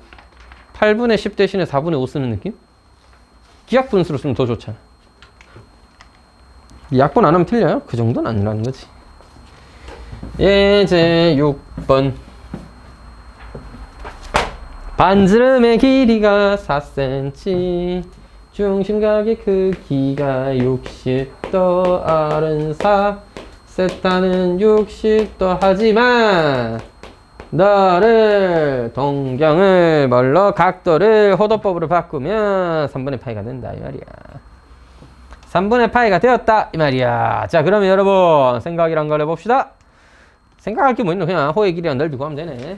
8분의 10 대신에 4분의 5 쓰는 느낌? 기하분수로 쓰면 더 좋잖아. 약분 안 하면 틀려요? 그 정도는 아니라는 거지. 예제 6번. 반지름의 길이가 4cm. 중심각의 크기가 60도, R은 4, 세타는 60도 하지만 너를 동경을 뭘로 각도를 호도법으로 바꾸면 3분의 파이가 된다 이 말이야. 3분의 파이가 되었다 이 말이야. 자, 그러면 여러분 생각이란 걸 해봅시다. 생각할 게 뭐 있노? 그냥 호의 길이랑 넓이 구하면 되네.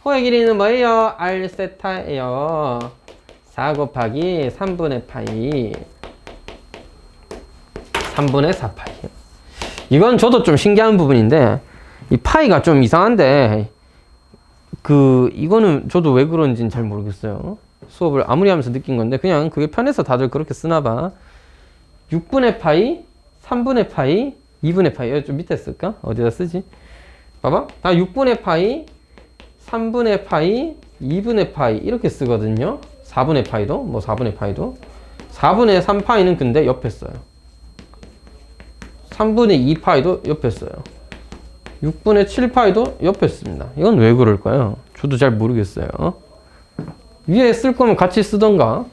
호의 길이는 뭐예요? R 세타예요. 4 곱하기 3분의 파이 3분의 4파이. 이건 저도 좀 신기한 부분인데 이 파이가 좀 이상한데 이거는 저도 왜 그런지는 잘 모르겠어요. 수업을 아무리 하면서 느낀 건데, 그냥 그게 편해서 다들 그렇게 쓰나 봐. 6분의 파이, 3분의 파이, 2분의 파이. 여기 좀 밑에 쓸까? 어디다 쓰지? 봐봐. 다 6분의 파이, 3분의 파이, 2분의 파이. 이렇게 쓰거든요. 4분의 파이도, 4분의 파이도. 4분의 3파이는 근데 옆에 써요. 3분의 2파이도 옆에 써요. 6분의 7파이도 옆에 씁니다. 이건 왜 그럴까요? 저도 잘 모르겠어요. 위에 쓸 거면 같이 쓰던가.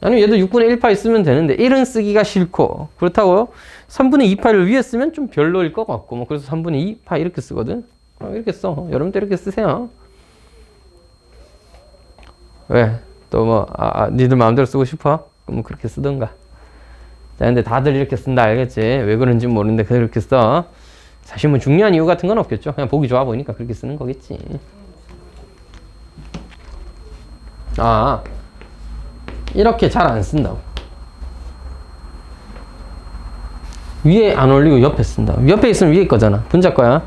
아니면 얘도 6분의 1파이 쓰면 되는데 1은 쓰기가 싫고, 그렇다고 3분의 2파이를 위에 쓰면 좀 별로일 것 같고, 그래서 3분의 2파이 이렇게 쓰거든. 이렇게 써. 여러분도 이렇게 쓰세요. 왜? 또 니들 마음대로 쓰고 싶어? 그럼 그렇게 쓰던가. 자, 근데 다들 이렇게 쓴다, 알겠지? 왜 그런지 모르는데 그렇게 써. 사실 뭐 중요한 이유 같은 건 없겠죠. 그냥 보기 좋아 보이니까 그렇게 쓰는 거겠지. 이렇게 잘 안 쓴다고. 위에 안 올리고 옆에 쓴다. 옆에 있으면 위에 거잖아. 분자 거야.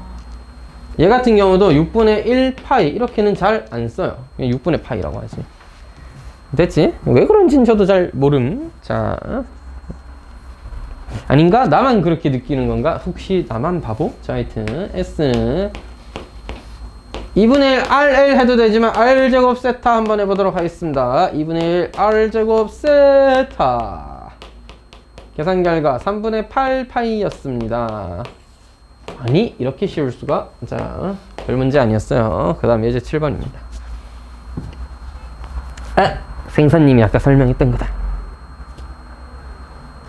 얘 같은 경우도 6분의 1파이 이렇게는 잘 안 써요. 그냥 6분의 파이라고 하지. 됐지? 왜 그런지는 저도 잘 모름. 자, 아닌가? 나만 그렇게 느끼는 건가? 혹시 나만 바보? 자, 하여튼 S는 2분의 1 RL 해도 되지만 R제곱 세타 한번 해보도록 하겠습니다. 2분의 1 R제곱 세타. 계산 결과 3분의 8파이였습니다. 아니, 이렇게 씌울 수가. 자, 별 문제 아니었어요. 그 다음 예제 7번입니다. 생선님이 아까 설명했던 거다.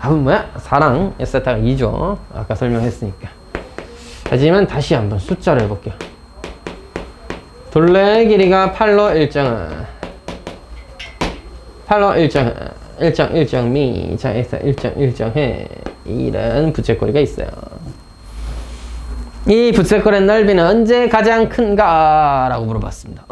답은 뭐야? 4랑 S세타가 2죠. 아까 설명했으니까. 하지만 다시 한번 숫자를 해볼게요. 둘레의 길이가 8로 일정한 1정 자, X 1정해 이런 부채꼴이가 있어요. 이 부채꼴의 넓이는 언제 가장 큰가? 라고 물어봤습니다.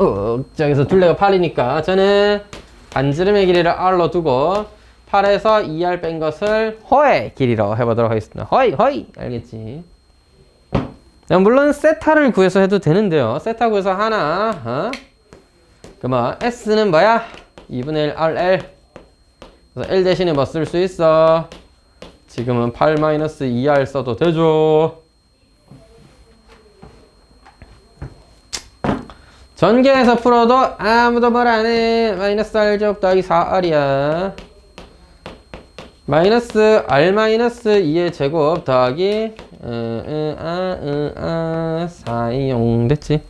저기서 둘레가 8이니까 저는 반지름의 길이를 R로 두고 8에서 2R 뺀 것을 호의 길이로 해보도록 하겠습니다. 호이 알겠지? 물론 세타를 구해서 해도 되는데요. 세타 구해서 하나 그러면 S는 뭐야? 2분의 1 RL. 그래서 L 대신에 뭐 쓸 수 있어? 지금은 8-2R 써도 되죠. 전개해서 풀어도 아무도 뭘 안 해. 마이너스 R제곱 더하기 4R이야. 마이너스 R-2의 제곱 더하기 4용 됐지?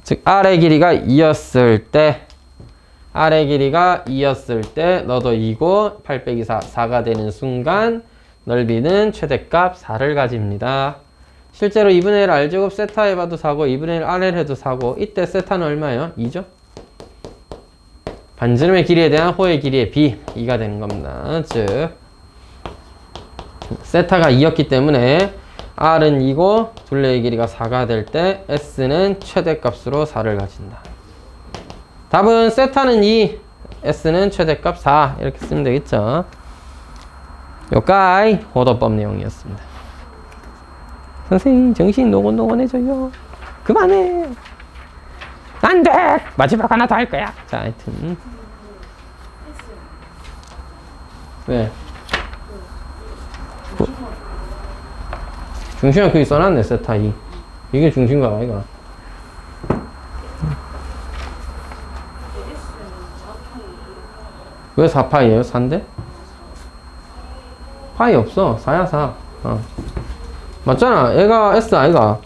즉 R의 길이가 2였을 때 너도 2고 8 빼기 4가 되는 순간 넓이는 최대값 4를 가집니다. 실제로 2분의 1 R제곱 세타 해봐도 4고 2분의 1 RL 해도 4고 이때 세타는 얼마예요? 2죠? 반지름의 길이에 대한 호의 길이의 b 2가 되는 겁니다. 즉 세타가 2였기 때문에 R은 2고 둘레의 길이가 4가 될 때 S는 최대값으로 4를 가진다. 답은 세타는 2, S는 최대값 4 이렇게 쓰면 되겠죠. 요까이 호도법 내용이었습니다. 선생님 정신 노곤노곤해져요. 그만해. 안돼. 마지막 하나 더 할 거야. 자, 하여튼 왜? 중심은 거기 써놨네. 세타 2 이게 중심가 아이가? 왜 4파이에요? 4인데? 파이 없어. 4야 4. 맞잖아. 얘가 S 아이가?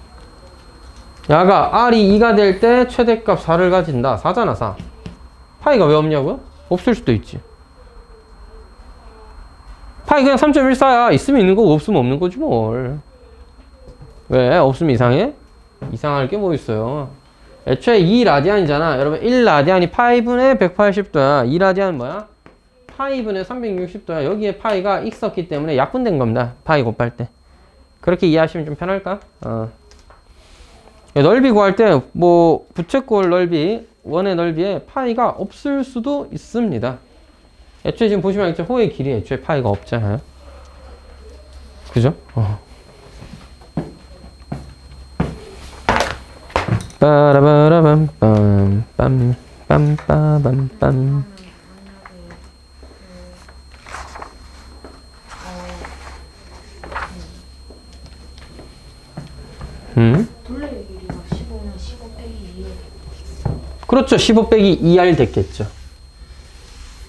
야가 R이 2가 될 때 최대값 4를 가진다. 4잖아 4. 파이가 왜 없냐고요? 없을 수도 있지. 파이 그냥 3.14야. 있으면 있는 거고 없으면 없는 거지 뭘. 왜? 없으면 이상해? 이상할 게 뭐 있어요. 애초에 2라디안이잖아. 여러분 1라디안이 파이분의 180도야. 2라디안은 뭐야? 파이분의 360도야. 여기에 파이가 있었기 때문에 약분된 겁니다. 파이 곱할 때. 그렇게 이해하시면 좀 편할까? 넓이 구할 때 뭐 부채꼴 넓이, 원의 넓이에 파이가 없을 수도 있습니다. 애초에 지금 보시면 알겠죠? 호의 길이에 애초에 파이가 없잖아요. 그죠? 빠라바라밤 빰빰 빰빠밤 빰. 만약에 둘레의 길이가 15면 15 빼기 2에 그렇죠. 15 빼기 2R 됐겠죠.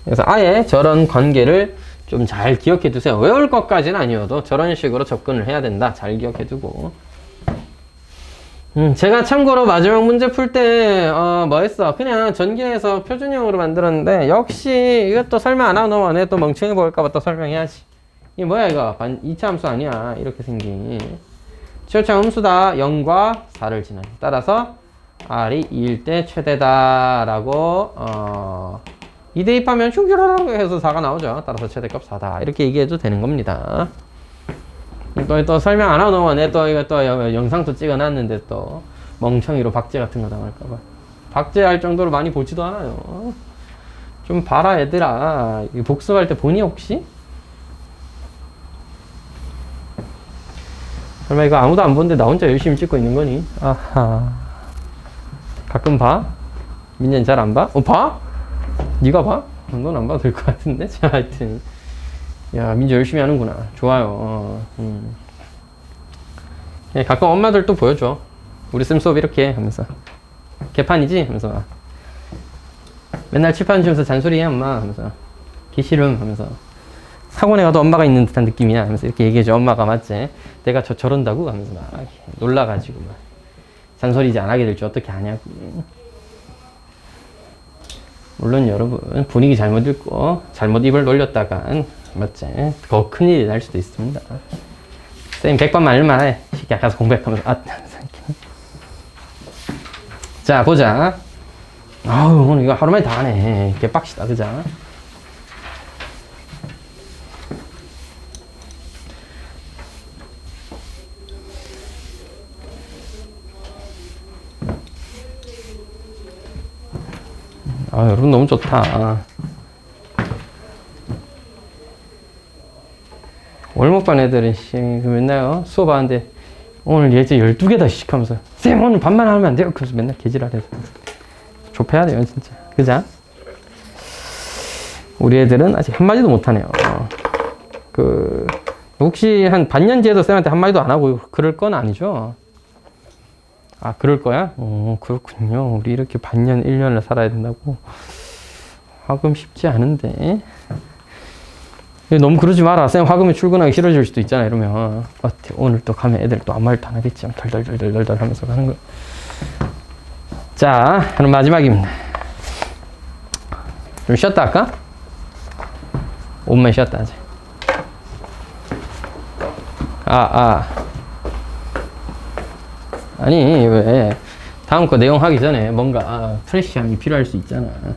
그래서 아예 저런 관계를 좀 잘 기억해 두세요. 외울 것까지는 아니어도 저런 식으로 접근을 해야 된다. 잘 기억해 두고. 제가 참고로 마지막 문제 풀 때, 뭐 했어? 그냥 전개해서 표준형으로 만들었는데, 역시 이것도 설명 안 하고 넘어가네. 또 멍청해 보일까봐 또 설명해야지. 이게 뭐야, 이거? 2차 함수 아니야. 이렇게 생긴. 최초차 함수다. 0과 4를 지나요. 따라서, R이 2일 때 최대다라고, 2 대입하면 슝슈르르 해서 4가 나오죠. 따라서 최대값 4다. 이렇게 얘기해도 되는 겁니다. 또 설명 안 하고 넘어가네. 또 이거 또 영상도 찍어놨는데 또 멍청이로 박제 같은 거 당할까봐. 박제할 정도로 많이 보지도 않아요. 좀 봐라 얘들아. 복습할 때 보니 혹시? 설마 이거 아무도 안 보는데 나 혼자 열심히 찍고 있는 거니? 아하. 가끔 봐? 민재는 잘 안 봐? 봐? 네가 봐? 넌 안 봐도 될 것 같은데? 자, 하여튼. 야, 민재 열심히 하는구나. 좋아요. 예, 가끔 엄마들 또 보여줘. 우리 쌤 수업 이렇게 해 하면서. 개판이지? 하면서. 맨날 칠판 주면서 잔소리해, 엄마. 하면서. 기 싫음. 하면서. 학원에 가도 엄마가 있는 듯한 느낌이야. 하면서 이렇게 얘기해줘. 엄마가 맞지? 내가 저런다고? 하면서 막 놀라가지고 막. 잔소리 이제 안 하게 될 줄 어떻게 아냐고. 물론 여러분, 분위기 잘못 읽고, 잘못 입을 놀렸다간, 맞지? 더 큰일이 날 수도 있습니다. 쌤 100번 말만 해. 시키 가서 공부하면서 자 보자. 아우 오늘 이거 하루 만에 다 하네. 개빡시다 그자. 아 여러분 너무 좋다. 월목반 애들은 그 맨날 수업하는데 오늘 예제 12개다 하면서 쌤 오늘 반만 하면 안 돼요? 그래서 맨날 개지랄해서 좁혀야 돼요 진짜. 그자? 우리 애들은 아직 한마디도 못하네요. 혹시 한 반년지에도 쌤한테 한마디도 안 하고 그럴 건 아니죠? 아 그럴 거야? 그렇군요. 우리 이렇게 반년 1년을 살아야 된다고? 화금 쉽지 않은데. 너무 그러지 마라. 쌤 화금에 출근하기 싫어질 수도 있잖아. 이러면 어때? 오늘 또 가면 애들 또 아무 말도 안 하겠지. 덜덜덜덜덜 하면서 가는 거. 자, 그럼 마지막입니다. 좀 쉬었다 할까? 5분만 쉬었다 하자. 아니 왜 다음 거 내용 하기 전에 뭔가 프레시함이 필요할 수 있잖아.